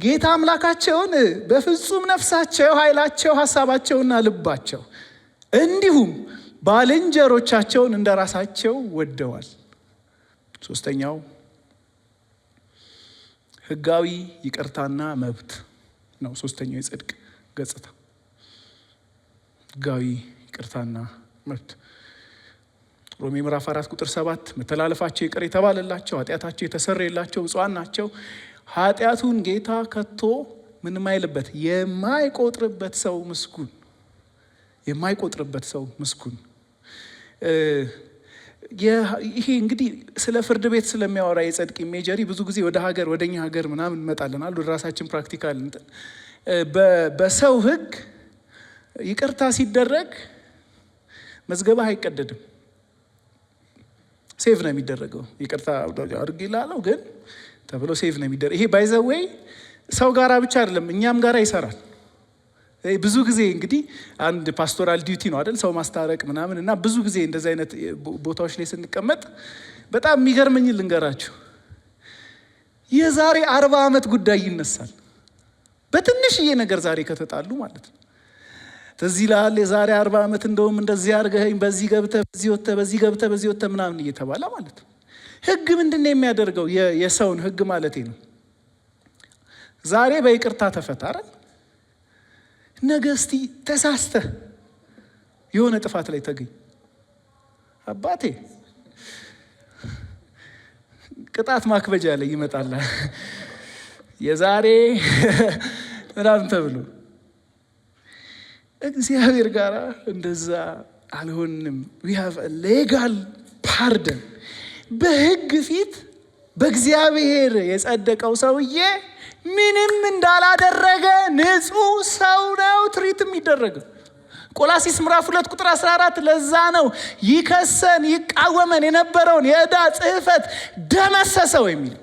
S1: ጌታ አምላካቸውን በፍጹም ነፍሳቸው፣ ኃይላቸው፣ ሀሳባቸውና ልባቸው እንዲሁም ባልንጀሮቻቸውን እንደራሳቸው ወደዋል። ሶስተኛው ህጋዊ ይቅርታና መብት ነው። ሶስተኛው የጽድቅ ገጽታ ህጋዊ ይቅርታና መብት። ሮሜ ምዕራፍ 4 ቁጥር 7 መተላለፋቸው ይቅር የተባለላቸው ኃጢአታቸው የተሰረየላቸው ብፁዓን ናቸው። ኃጢአቱን ጌታ ከቶ ምንም አይልበት የማይቆጥርበት ሰው ምስጉን። የማይቆጥርበት ሰው ምስጉን። ይሄ እንግዲህ ስለ ፍርድ ቤት ስለሚያወራ የጽድቅ ኢሜጀሪ ብዙ ጊዜ ወደኛ ሀገር ምናምን እንመጣለናል። ወደ ራሳችን ፕራክቲካል በሰው ህግ ይቅርታ ሲደረግ መዝገባህ አይቀደድም፣ ሴቭ ነው የሚደረገው። ይቅርታ አድርግ ይላለው ግን ተብሎ ሴቭ ነው የሚደረግ። ይሄ ባይ ዘ ዌይ ሰው ጋራ ብቻ አይደለም እኛም ጋራ ይሰራል። ብዙ ጊዜ እንግዲህ አንድ ፓስቶራል ዲዩቲ ነው አይደል፣ ሰው ማስታረቅ ምናምን እና ብዙ ጊዜ እንደዚህ አይነት ቦታዎች ላይ ስንቀመጥ በጣም የሚገርመኝ ልንገራችሁ። የዛሬ 40 ዓመት ጉዳይ ይነሳል። በትንሽዬ ነገር ዛሬ ከተጣሉ ማለት ነው። ትዝ ይልሃል የዛሬ 40 ዓመት እንደውም እንደዚህ አድርገኸኝ በዚህ ገብተህ በዚህ ወጥተህ በዚህ ገብተህ በዚህ ወጥተህ ምናምን እየተባለ ማለት ነው። ህግ ምንድን ነው የሚያደርገው? የሰውን ህግ ማለት ነው። ዛሬ በይቅርታ ተፈታረ፣ ነገ እስቲ ተሳስተህ የሆነ ጥፋት ላይ ተገኝ፣ አባቴ ቅጣት ማክበጃ ላይ ይመጣል የዛሬ ምናምን ተብሎ። እግዚአብሔር ጋር እንደዛ አልሆንም። we have a legal pardon። በህግ ፊት በእግዚአብሔር የጸደቀው ሰውዬ ምንም እንዳላደረገ ንጹህ ሰው ነው ትሪት የሚደረገው። ቆላሲስ ምዕራፍ 2 ቁጥር 14 ለዛ ነው ይከሰን ይቃወመን የነበረውን የዕዳ ጽሕፈት ደመሰሰው የሚል።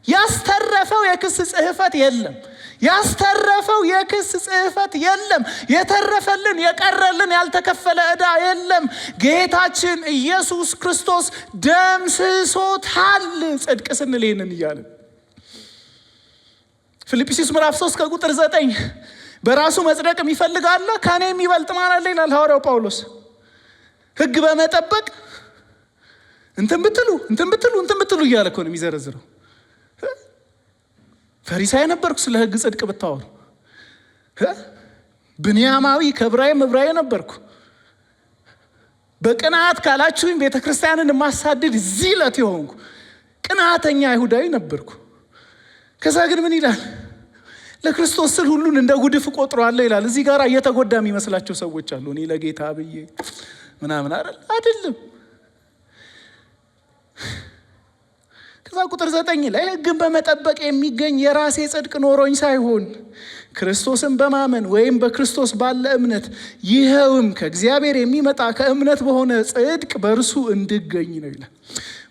S1: ያስተረፈው የክስ ጽሕፈት የለም። ያስተረፈው የክስ ጽሕፈት የለም። የተረፈልን የቀረልን ያልተከፈለ ዕዳ የለም። ጌታችን ኢየሱስ ክርስቶስ ደምስሶታል። ጽድቅ ስንል ይህንን እያለን ፊልጵስዩስ ምዕራፍ 3 ከቁጥር 9 በራሱ መጽደቅ የሚፈልጋለ ከኔ የሚበልጥ ማን አለ ይላል ሐዋርያው ጳውሎስ። ህግ በመጠበቅ እንትን ብትሉ እያለ እኮ ነው የሚዘረዝረው። ፈሪሳይ ነበርኩ ስለ ህግ ጽድቅ ብታወሩ፣ ብንያማዊ ከዕብራይም ዕብራዊ ነበርኩ፣ በቅንዓት ካላችሁኝ ቤተ ክርስቲያንን የማሳድድ ዚለት የሆንኩ ቅንዓተኛ አይሁዳዊ ነበርኩ። ከዛ ግን ምን ይላል? ለክርስቶስ ስል ሁሉን እንደ ጉድፍ እቆጥረዋለሁ ይላል። እዚህ ጋር እየተጎዳ የሚመስላቸው ሰዎች አሉ። እኔ ለጌታ ብዬ ምናምን አይደለም። ከዛ ቁጥር 9 ላይ ህግን በመጠበቅ የሚገኝ የራሴ ጽድቅ ኖሮኝ ሳይሆን ክርስቶስን በማመን ወይም በክርስቶስ ባለ እምነት ይኸውም ከእግዚአብሔር የሚመጣ ከእምነት በሆነ ጽድቅ በእርሱ እንድገኝ ነው ይላል።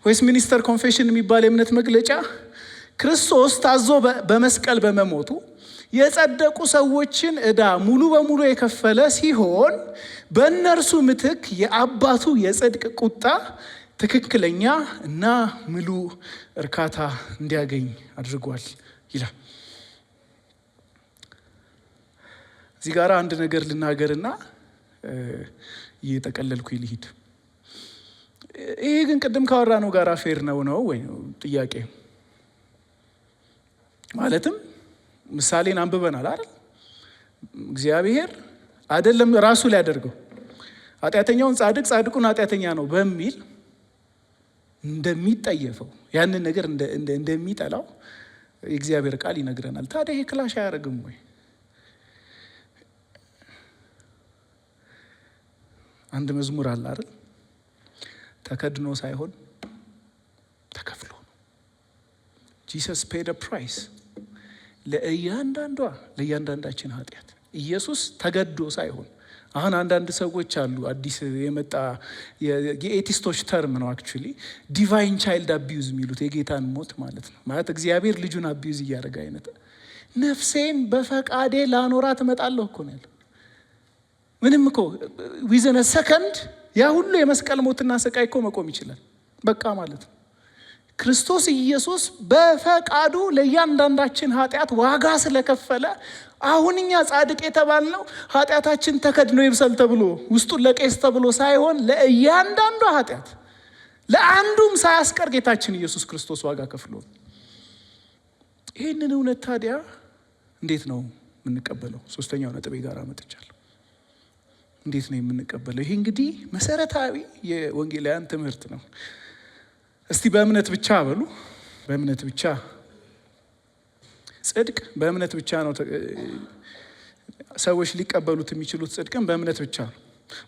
S1: ዌስትሚኒስተር ኮንፌሽን የሚባል የእምነት መግለጫ ክርስቶስ ታዞ በመስቀል በመሞቱ የጸደቁ ሰዎችን ዕዳ ሙሉ በሙሉ የከፈለ ሲሆን በእነርሱ ምትክ የአባቱ የጽድቅ ቁጣ ትክክለኛ እና ሙሉ እርካታ እንዲያገኝ አድርጓል ይላል። እዚህ ጋር አንድ ነገር ልናገርና እየጠቀለልኩ ልሂድ። ይሄ ግን ቅድም ካወራነው ጋር ፌር ነው ወይ ጥያቄ? ማለትም ምሳሌን አንብበናል አይደል? እግዚአብሔር አይደለም ራሱ ሊያደርገው ኃጢአተኛውን ጻድቅ ጻድቁን ኃጢአተኛ ነው በሚል እንደሚጠየፈው ያንን ነገር እንደሚጠላው የእግዚአብሔር ቃል ይነግረናል። ታዲያ ይሄ ክላሽ አያደርግም ወይ? አንድ መዝሙር አለ አይደል? ተከድኖ ሳይሆን ተከፍሎ ነው። ጂሰስ ፔድ አ ፕራይስ ለእያንዳንዳችን ኃጢአት። ኢየሱስ ተገዶ ሳይሆን። አሁን አንዳንድ ሰዎች አሉ አዲስ የመጣ የኤቲስቶች ተርም ነው አክቹሊ ዲቫይን ቻይልድ አቢዩዝ የሚሉት የጌታን ሞት ማለት ነው። ማለት እግዚአብሔር ልጁን አቢዩዝ እያደረገ አይነት። ነፍሴን በፈቃዴ ላኖራት እመጣለሁ እኮ ነው ያለው። ምንም እኮ ዊዝን ሰከንድ ያ ሁሉ የመስቀል ሞትና ስቃይ እኮ መቆም ይችላል በቃ ማለት ነው። ክርስቶስ ኢየሱስ በፈቃዱ ለእያንዳንዳችን ኃጢአት ዋጋ ስለከፈለ አሁን እኛ ጻድቅ የተባልነው ኃጢአታችን ተከድኖ ይብሰል ተብሎ ውስጡን ለቄስ ተብሎ ሳይሆን ለእያንዳንዱ ኃጢአት ለአንዱም ሳያስቀር ጌታችን ኢየሱስ ክርስቶስ ዋጋ ከፍሎ። ይህንን እውነት ታዲያ እንዴት ነው የምንቀበለው? ሶስተኛው ነጥቤ ጋር መጥቻለሁ። እንዴት ነው የምንቀበለው? ይሄ እንግዲህ መሰረታዊ የወንጌላውያን ትምህርት ነው። እስቲ በእምነት ብቻ በሉ። በእምነት ብቻ ጽድቅ በእምነት ብቻ ነው ሰዎች ሊቀበሉት የሚችሉት። ጽድቅም በእምነት ብቻ ነው።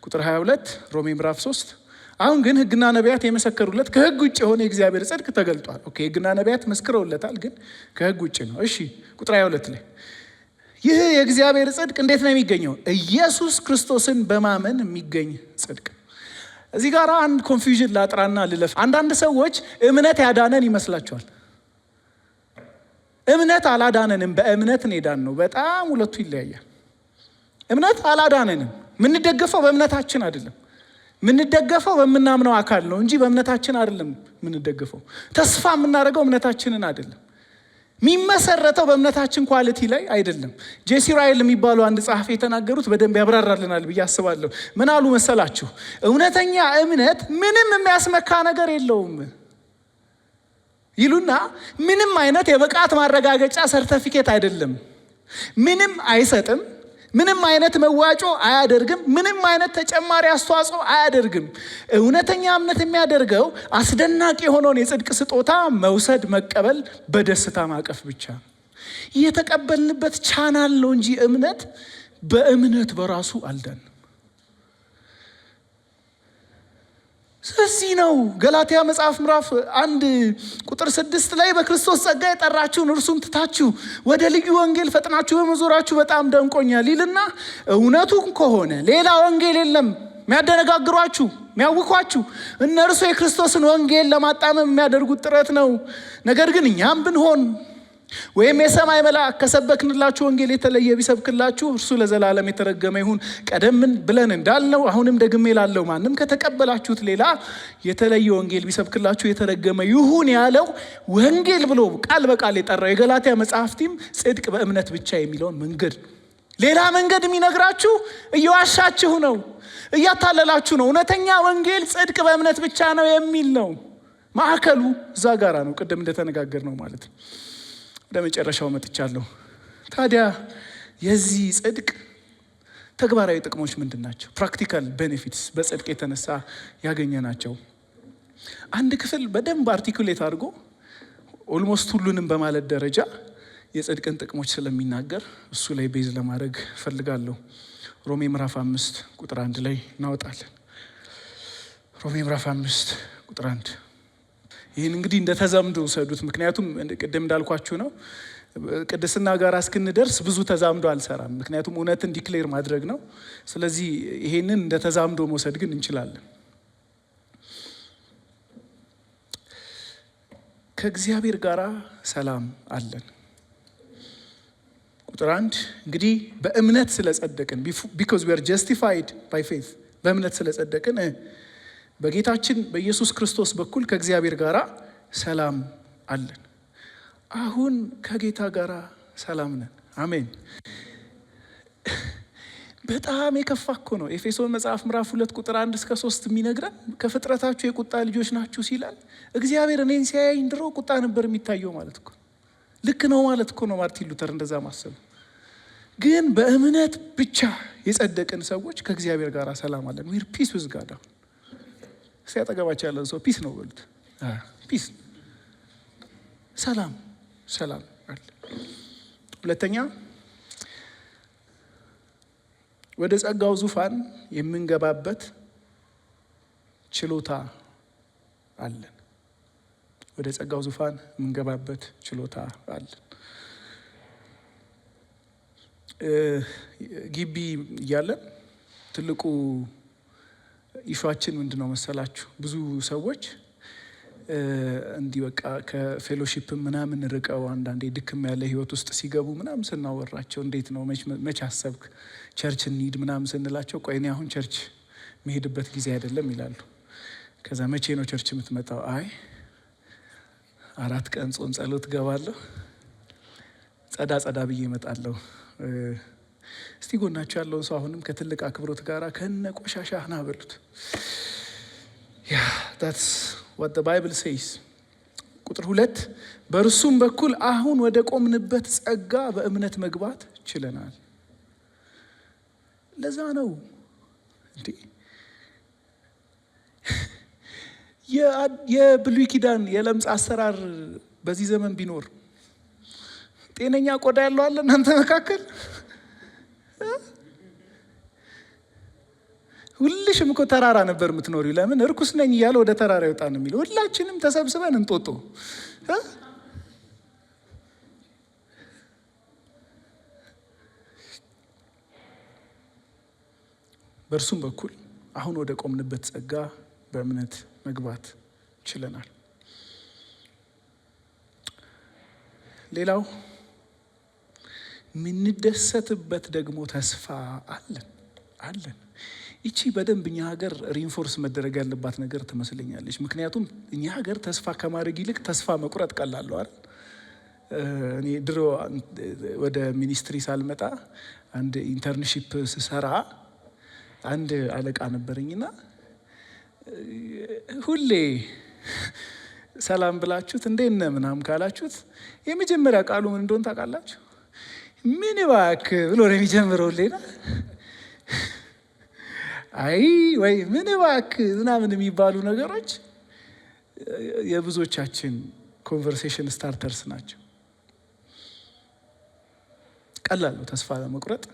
S1: ቁጥር 22 ሮሜ ምዕራፍ 3 አሁን ግን ሕግና ነቢያት የመሰከሩለት ከሕግ ውጭ የሆነ የእግዚአብሔር ጽድቅ ተገልጧል። ኦኬ ሕግና ነቢያት መስክረውለታል፣ ግን ከሕግ ውጭ ነው። እሺ ቁጥር 22 ላይ ይህ የእግዚአብሔር ጽድቅ እንዴት ነው የሚገኘው? ኢየሱስ ክርስቶስን በማመን የሚገኝ ጽድቅ። እዚህ ጋር አንድ ኮንፊውዥን ላጥራና ልለፍ። አንዳንድ ሰዎች እምነት ያዳነን ይመስላቸዋል። እምነት አላዳነንም፣ በእምነት እንሄዳን ነው። በጣም ሁለቱ ይለያያል። እምነት አላዳነንም። የምንደገፈው በእምነታችን አይደለም። የምንደገፈው በምናምነው አካል ነው እንጂ በእምነታችን አይደለም የምንደገፈው። ተስፋ የምናደርገው እምነታችንን አይደለም። የሚመሰረተው በእምነታችን ኳሊቲ ላይ አይደለም። ጄሲ ራይል የሚባሉ አንድ ጸሐፊ የተናገሩት በደንብ ያብራራልናል ብዬ አስባለሁ። ምን አሉ መሰላችሁ? እውነተኛ እምነት ምንም የሚያስመካ ነገር የለውም ይሉና ምንም አይነት የብቃት ማረጋገጫ ሰርተፊኬት አይደለም፣ ምንም አይሰጥም፣ ምንም አይነት መዋጮ አያደርግም፣ ምንም አይነት ተጨማሪ አስተዋጽኦ አያደርግም። እውነተኛ እምነት የሚያደርገው አስደናቂ የሆነውን የጽድቅ ስጦታ መውሰድ፣ መቀበል፣ በደስታ ማቀፍ ብቻ። የተቀበልንበት ቻናል ነው እንጂ እምነት በእምነት በራሱ አልዳንም። ስለዚህ ነው ገላትያ መጽሐፍ ምዕራፍ 1:6 ላይ በክርስቶስ ጸጋ የጠራችሁን እርሱን ትታችሁ ወደ ልዩ ወንጌል ፈጥናችሁ በመዞራችሁ በጣም ደንቆኛል ይልና እውነቱን ከሆነ ሌላ ወንጌል የለም የሚያደነጋግሯችሁ የሚያውኳችሁ፣ እነርሱ የክርስቶስን ወንጌል ለማጣመም የሚያደርጉት ጥረት ነው። ነገር ግን እኛም ብንሆን ወይም የሰማይ መልአክ ከሰበክንላችሁ ወንጌል የተለየ ቢሰብክላችሁ እርሱ ለዘላለም የተረገመ ይሁን። ቀደም ብለን እንዳልነው አሁንም ደግሜ ላለው ማንም ከተቀበላችሁት ሌላ የተለየ ወንጌል ቢሰብክላችሁ የተረገመ ይሁን ያለው ወንጌል ብሎ ቃል በቃል የጠራው የገላትያ መጽሐፍቲም ጽድቅ በእምነት ብቻ የሚለውን መንገድ ነው። ሌላ መንገድ የሚነግራችሁ እየዋሻችሁ ነው፣ እያታለላችሁ ነው። እውነተኛ ወንጌል ጽድቅ በእምነት ብቻ ነው የሚል ነው። ማዕከሉ እዛ ጋራ ነው፣ ቅድም እንደተነጋገር ነው ማለት ነው። ወደ መጨረሻው መጥቻለሁ። ታዲያ የዚህ ጽድቅ ተግባራዊ ጥቅሞች ምንድን ናቸው? ፕራክቲካል ቤኔፊትስ በጽድቅ የተነሳ ያገኘ ናቸው። አንድ ክፍል በደንብ አርቲኩሌት አድርጎ ኦልሞስት ሁሉንም በማለት ደረጃ የጽድቅን ጥቅሞች ስለሚናገር እሱ ላይ ቤዝ ለማድረግ ፈልጋለሁ። ሮሜ ምዕራፍ 5:1 ላይ እናወጣለን። ሮሜ ምዕራፍ 5:1 ይህን እንግዲህ እንደ ተዛምዶ ውሰዱት። ምክንያቱም ቅድም እንዳልኳችሁ ነው፣ ቅድስና ጋር እስክንደርስ ብዙ ተዛምዶ አልሰራም። ምክንያቱም እውነትን ዲክሌር ማድረግ ነው። ስለዚህ ይሄንን እንደ ተዛምዶ መውሰድ ግን እንችላለን። ከእግዚአብሔር ጋር ሰላም አለን። ቁጥር 1 እንግዲህ በእምነት ስለጸደቅን because we are justified by faith በእምነት ስለጸደቅን በጌታችን በኢየሱስ ክርስቶስ በኩል ከእግዚአብሔር ጋር ሰላም አለን። አሁን ከጌታ ጋር ሰላም ነን። አሜን። በጣም የከፋ እኮ ነው። ኤፌሶን መጽሐፍ ምዕራፍ 2:1-3 የሚነግረን ከፍጥረታችሁ የቁጣ ልጆች ናችሁ ሲላል እግዚአብሔር እኔን ሲያየኝ ድሮ ቁጣ ነበር የሚታየው ማለት እኮ ልክ ነው ማለት እኮ ነው። ማርቲን ሉተር እንደዛ ማሰብ። ግን በእምነት ብቻ የጸደቅን ሰዎች ከእግዚአብሔር ጋር ሰላም አለን። ዊር ፒስ ዊዝ ጋድ። ሲያጠገባቸው ያለን ሰው ፒስ ነው በሉት። ፒስ፣ ሰላም አለ። ሁለተኛ ወደ ጸጋው ዙፋን የምንገባበት ችሎታ አለን። ወደ ጸጋው ዙፋን የምንገባበት ችሎታ አለን። ግቢ እያለን ትልቁ ኢሹአችን ምንድን ነው መሰላችሁ? ብዙ ሰዎች እንዲህ በቃ ከፌሎሺፕ ምናምን ርቀው አንዳንዴ ድክም ያለ ህይወት ውስጥ ሲገቡ ምናምን ስናወራቸው እንዴት ነው መች አሰብክ ቸርች እንሂድ ምናምን ስንላቸው ቆይ እኔ አሁን ቸርች መሄድበት ጊዜ አይደለም ይላሉ። ከዛ መቼ ነው ቸርች የምትመጣው? አይ 4 ቀን ጾም ጸሎት ገባለሁ፣ ጸዳ ብዬ እመጣለሁ። እስቲ ጎናችሁ ያለውን ሰው አሁንም ከትልቅ አክብሮት ጋር ከነ ቆሻሻህ ና በሉት። ያ that's what the Bible says። ቁጥር 2 በእርሱም በኩል አሁን ወደ ቆምንበት ጸጋ በእምነት መግባት ችለናል። ለዛ ነው እንዴ የብሉይ ኪዳን የለምጽ አሰራር በዚህ ዘመን ቢኖር ጤነኛ ቆዳ ያለው አለ እናንተ መካከል? ሁልሽም እኮ ተራራ ነበር የምትኖሪው። ለምን? እርኩስ ነኝ እያለ ወደ ተራራ ይወጣ ነው የሚለው። ሁላችንም ተሰብስበን እንጦጦ። በእርሱም በኩል አሁን ወደ ቆምንበት ጸጋ በእምነት መግባት ችለናል። ሌላው የምንደሰትበት ደግሞ ተስፋ አለን። ይቺ በደንብ እኛ ሀገር ሪንፎርስ መደረግ ያለባት ነገር ትመስለኛለች። ምክንያቱም እኛ ሀገር ተስፋ ከማድረግ ይልቅ ተስፋ መቁረጥ ቀላል ነው አይደል? እኔ ድሮ ወደ ሚኒስትሪ ሳልመጣ አንድ ኢንተርንሺፕ ስሰራ አንድ አለቃ ነበረኝና ሁሌ ሰላም ብላችሁት እንዴት ነህ ምናምን ካላችሁት የመጀመሪያ ቃሉ ምን እንደሆነ ታውቃላችሁ? ምን እባክህ ብሎ ነው የሚጀምረው። ሌላ አይ ወይ ምን እባክህ ምናምን የሚባሉ ነገሮች የብዙዎቻችን ኮንቨርሴሽን ስታርተርስ ናቸው። ቀላል ነው ተስፋ ለመቁረጥ።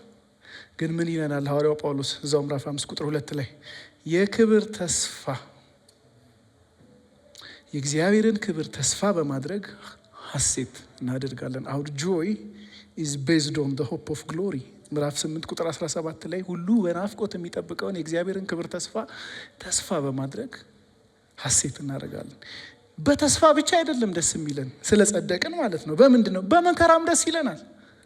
S1: ግን ምን ይለናል ሐዋርያው ጳውሎስ እዛው ምዕራፍ 5 ቁጥር 2 ላይ የክብር ተስፋ የእግዚአብሔርን ክብር ተስፋ በማድረግ ሐሴት እናደርጋለን። our joy is based on the hope of glory ምዕራፍ 8 ቁጥር 17 ላይ ሁሉ በናፍቆት የሚጠብቀውን የእግዚአብሔርን ክብር ተስፋ በማድረግ ሐሴት እናደርጋለን። በተስፋ ብቻ አይደለም ደስ የሚለን ስለጸደቅን ማለት ነው። በምንድን ነው? በመከራም ደስ ይለናል።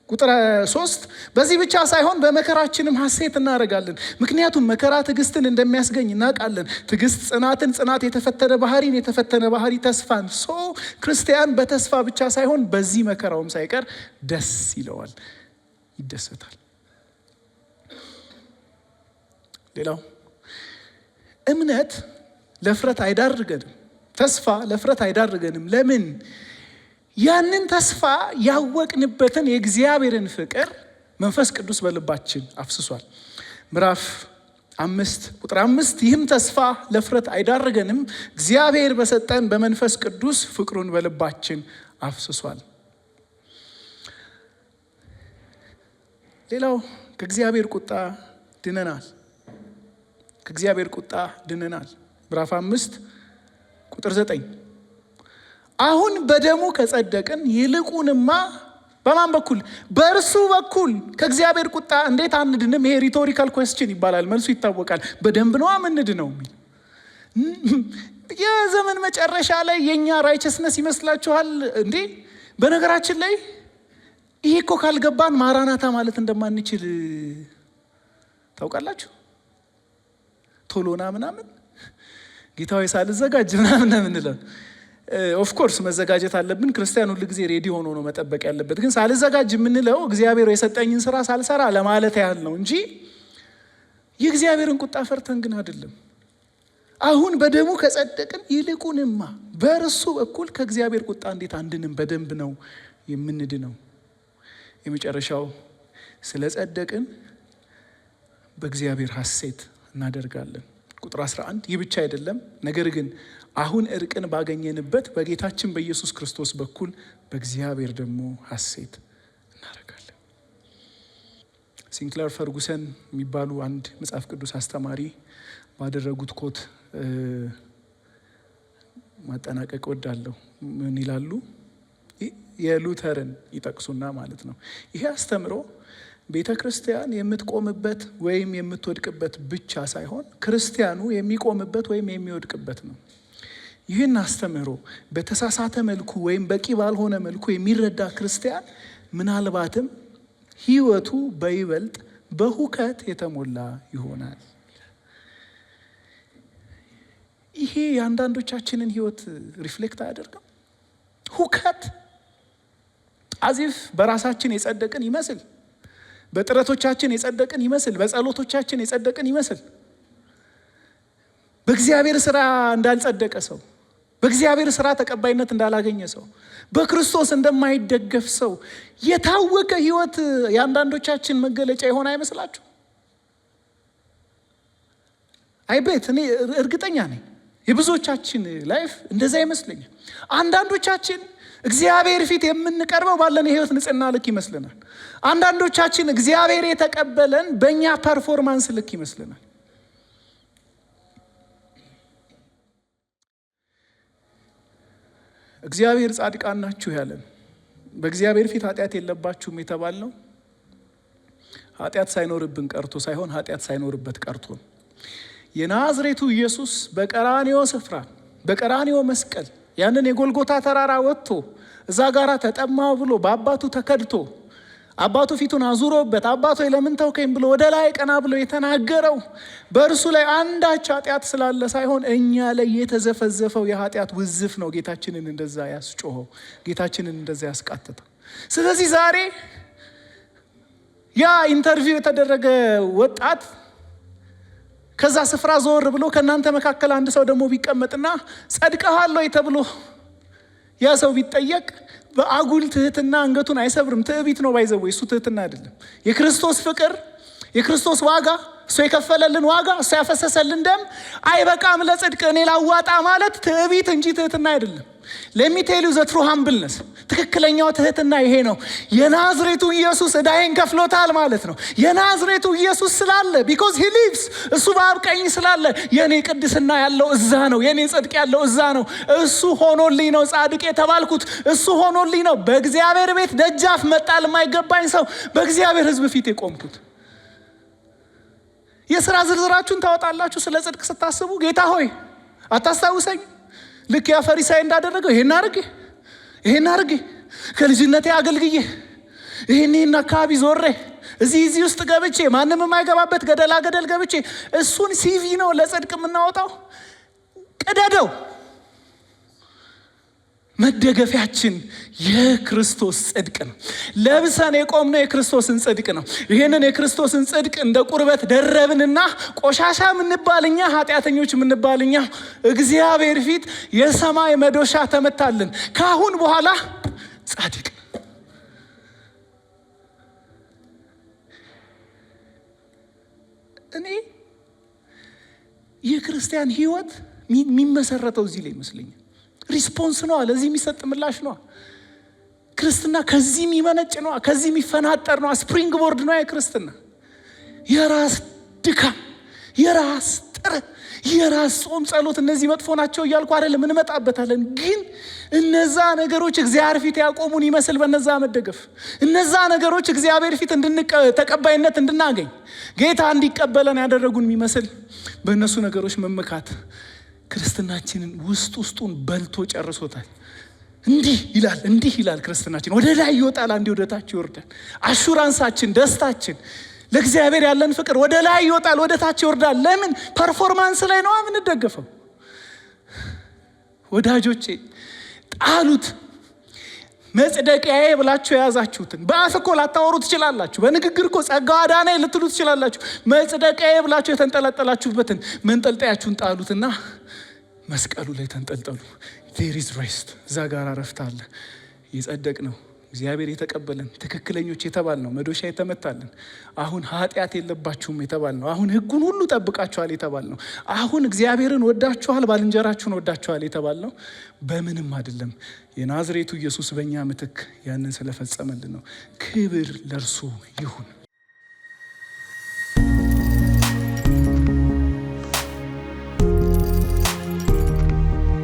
S1: ቁጥር 3 በዚህ ብቻ ሳይሆን በመከራችንም ሐሴት እናደርጋለን። ምክንያቱም መከራ ትዕግስትን እንደሚያስገኝ እናውቃለን። ትዕግስት ጽናትን፣ ጽናት የተፈተነ ባህሪን፣ የተፈተነ ባህሪ ተስፋን። ክርስቲያን በተስፋ ብቻ ሳይሆን በዚህ መከራውም ሳይቀር ደስ ይለዋል፣ ይደሰታል። ሌላው እምነት ለፍረት አይዳርገንም። ተስፋ ለፍረት አይዳርገንም። ለምን? ያንን ተስፋ ያወቅንበትን የእግዚአብሔርን ፍቅር መንፈስ ቅዱስ በልባችን አፍስሷል። ምዕራፍ 5 ቁጥር 5 ይህም ተስፋ ለፍረት አይዳርገንም፣ እግዚአብሔር በሰጠን በመንፈስ ቅዱስ ፍቅሩን በልባችን አፍስሷል። ሌላው ከእግዚአብሔር ቁጣ ድነናል። ከእግዚአብሔር ቁጣ ድነናል። ምዕራፍ 5 ቁጥር 9 አሁን በደሙ ከጸደቅን ይልቁንማ በማን በኩል? በእርሱ በኩል ከእግዚአብሔር ቁጣ እንዴት አንድንም? ይሄ ሪቶሪካል ኩዌስችን ይባላል። መልሱ ይታወቃል። በደንብ ነው የምንድነው የሚል የዘመን መጨረሻ ላይ የኛ ራይቸስነስ ይመስላችኋል እንዴ? በነገራችን ላይ ይሄ እኮ ካልገባን ማራናታ ማለት እንደማንችል ታውቃላችሁ። ቶሎና ምናምን ጌታዊ ሳልዘጋጅ ምናምን ነው የምንለው። ኦፍኮርስ መዘጋጀት አለብን። ክርስቲያን ሁሉ ጊዜ ሬዲ ሆኖ ነው መጠበቅ ያለበት። ግን ሳልዘጋጅ የምንለው እግዚአብሔር የሰጠኝን ስራ ሳልሰራ ለማለት ያህል ነው እንጂ የእግዚአብሔርን ቁጣ ፈርተን ግን አይደለም። አሁን በደሙ ከጸደቅን ይልቁንማ በእርሱ በኩል ከእግዚአብሔር ቁጣ እንዴት አንድንም? በደንብ ነው የምንድነው። የመጨረሻው ስለ ጸደቅን በእግዚአብሔር ሐሴት እናደርጋለን። ቁጥር 11 ይህ ብቻ አይደለም፣ ነገር ግን አሁን እርቅን ባገኘንበት በጌታችን በኢየሱስ ክርስቶስ በኩል በእግዚአብሔር ደግሞ ሐሴት እናደርጋለን። ሲንክለር ፈርጉሰን የሚባሉ አንድ መጽሐፍ ቅዱስ አስተማሪ ባደረጉት ኮት ማጠናቀቅ ወዳለሁ። ምን ይላሉ? የሉተርን ይጠቅሱና ማለት ነው ይሄ አስተምሮ ቤተ ክርስቲያን የምትቆምበት ወይም የምትወድቅበት ብቻ ሳይሆን ክርስቲያኑ የሚቆምበት ወይም የሚወድቅበት ነው። ይህን አስተምህሮ በተሳሳተ መልኩ ወይም በቂ ባልሆነ መልኩ የሚረዳ ክርስቲያን ምናልባትም ሕይወቱ በይበልጥ በሁከት የተሞላ ይሆናል። ይሄ የአንዳንዶቻችንን ሕይወት ሪፍሌክት አያደርግም? ሁከት አዚፍ በራሳችን የጸደቅን ይመስል፣ በጥረቶቻችን የጸደቅን ይመስል፣ በጸሎቶቻችን የጸደቅን ይመስል፣ በእግዚአብሔር ስራ እንዳልጸደቀ ሰው፣ በእግዚአብሔር ስራ ተቀባይነት እንዳላገኘ ሰው፣ በክርስቶስ እንደማይደገፍ ሰው የታወቀ ህይወት የአንዳንዶቻችን መገለጫ የሆነ አይመስላችሁ? አይቤት እኔ እርግጠኛ ነኝ የብዙዎቻችን ላይፍ እንደዛ ይመስለኛል። አንዳንዶቻችን እግዚአብሔር ፊት የምንቀርበው ባለን የህይወት ንጽህና ልክ ይመስለናል። አንዳንዶቻችን እግዚአብሔር የተቀበለን በእኛ ፐርፎርማንስ ልክ ይመስለናል። እግዚአብሔር ጻድቃን ናችሁ ያለን፣ በእግዚአብሔር ፊት ኃጢአት የለባችሁም የተባልነው ኃጢአት ሳይኖርብን ቀርቶ ሳይሆን ኃጢአት ሳይኖርበት ቀርቶ ነው። የናዝሬቱ ኢየሱስ በቀራንዮ ስፍራ በቀራንዮ መስቀል ያንን የጎልጎታ ተራራ ወጥቶ እዛ ጋራ ተጠማው ብሎ በአባቱ ተከድቶ አባቱ ፊቱን አዙሮበት አባቶ ለምን ተውከኝ ብሎ ወደ ላይ ቀና ብሎ የተናገረው በእርሱ ላይ አንዳች ኃጢአት ስላለ ሳይሆን እኛ ላይ የተዘፈዘፈው የኃጢአት ውዝፍ ነው ጌታችንን እንደዛ ያስጮኸው፣ ጌታችንን እንደዛ ያስቃተተው። ስለዚህ ዛሬ ያ ኢንተርቪው የተደረገ ወጣት ከዛ ስፍራ ዞር ብሎ ከእናንተ መካከል አንድ ሰው ደግሞ ቢቀመጥና ጸድቀሃል ወይ ተብሎ ያ ሰው ቢጠየቅ በአጉል ትህትና አንገቱን አይሰብርም። ትዕቢት ነው ባይዘው፣ እሱ ትህትና አይደለም። የክርስቶስ ፍቅር፣ የክርስቶስ ዋጋ፣ እሱ የከፈለልን ዋጋ፣ እሱ ያፈሰሰልን ደም አይበቃም ለጽድቅ እኔ ላዋጣ ማለት ትዕቢት እንጂ ትህትና አይደለም። let me tell you the true humbleness። ትክክለኛው ትህትና ይሄ ነው። የናዝሬቱ ኢየሱስ ዕዳዬን ከፍሎታል ማለት ነው። የናዝሬቱ ኢየሱስ ስላለ because he lives፣ እሱ በአብ ቀኝ ስላለ የኔ ቅድስና ያለው እዛ ነው፣ የኔ ጽድቅ ያለው እዛ ነው። እሱ ሆኖልኝ ነው ጻድቅ የተባልኩት፣ እሱ ሆኖልኝ ነው በእግዚአብሔር ቤት ደጃፍ መጣል የማይገባኝ ሰው በእግዚአብሔር ሕዝብ ፊት የቆምኩት። የሥራ ዝርዝራችሁን ታወጣላችሁ ስለ ጽድቅ ስታስቡ። ጌታ ሆይ አታስታውሰኝ? ልክ ያ ፈሪሳይ እንዳደረገው ይሄን አርጌ ከልጅነቴ አገልግዬ ይሄን አካባቢ ዞሬ እዚህ ውስጥ ገብቼ ማንም የማይገባበት ገደል ገብቼ እሱን ሲቪ ነው ለጽድቅ የምናወጣው። ቅደደው። መደገፊያችን የክርስቶስ ጽድቅ ነው። ለብሰን የቆምነው የክርስቶስን ጽድቅ ነው። ይሄንን የክርስቶስን ጽድቅ እንደ ቁርበት ደረብንና ቆሻሻ ምንባልኛ፣ ኃጢአተኞች ምንባልኛ እግዚአብሔር ፊት የሰማይ መዶሻ ተመታልን። ካሁን በኋላ ጻድቅ እኔ የክርስቲያን ህይወት የሚመሰረተው እዚህ ላይ ይመስለኛል። ሪስፖንስ ነው፣ ለዚህ የሚሰጥ ምላሽ ነው። ክርስትና ከዚህ የሚመነጭ ነው፣ ከዚህ የሚፈናጠር ነው። ስፕሪንግ ቦርድ ነው የክርስትና። የራስ ድካም፣ የራስ ጥረት፣ የራስ ጾም፣ ጸሎት እነዚህ መጥፎ ናቸው እያልኩ አይደለም፣ እንመጣበታለን። ግን እነዛ ነገሮች እግዚአብሔር ፊት ያቆሙን ይመስል በነዛ መደገፍ፣ እነዛ ነገሮች እግዚአብሔር ፊት ተቀባይነት እንድናገኝ ጌታ እንዲቀበለን ያደረጉን የሚመስል በእነሱ ነገሮች መመካት ክርስትናችንን ውስጡን በልቶ ጨርሶታል። እንዲህ ይላል ክርስትናችን። ወደ ላይ ይወጣል፣ አንዴ ወደ ታች ይወርዳል። አሹራንሳችን፣ ደስታችን፣ ለእግዚአብሔር ያለን ፍቅር ወደ ላይ ይወጣል፣ ወደ ታች ይወርዳል። ለምን? ፐርፎርማንስ ላይ ነው የምንደገፈው። ወዳጆቼ ጣሉት። መጽደቂያዬ ብላችሁ የያዛችሁትን በአፍ እኮ ላታወሩ ትችላላችሁ። በንግግር እኮ ጸጋው አዳነኝ ልትሉ ትችላላችሁ። መጽደቂያዬ ብላችሁ የተንጠለጠላችሁበትን መንጠልጠያችሁን ጣሉትና መስቀሉ ላይ ተንጠልጠሉ። there is rest። እዛ ጋር አረፍት አለ። የጸደቅ ነው እግዚአብሔር የተቀበለን ትክክለኞች የተባል ነው። መዶሻ የተመታልን። አሁን ኃጢአት የለባችሁም የተባል ነው። አሁን ሕጉን ሁሉ ጠብቃችኋል የተባል ነው። አሁን እግዚአብሔርን ወዳችኋል፣ ባልንጀራችሁን ወዳችኋል የተባል ነው። በምንም አይደለም፣ የናዝሬቱ ኢየሱስ በእኛ ምትክ ያንን ስለፈጸመልን ነው። ክብር ለእርሱ ይሁን።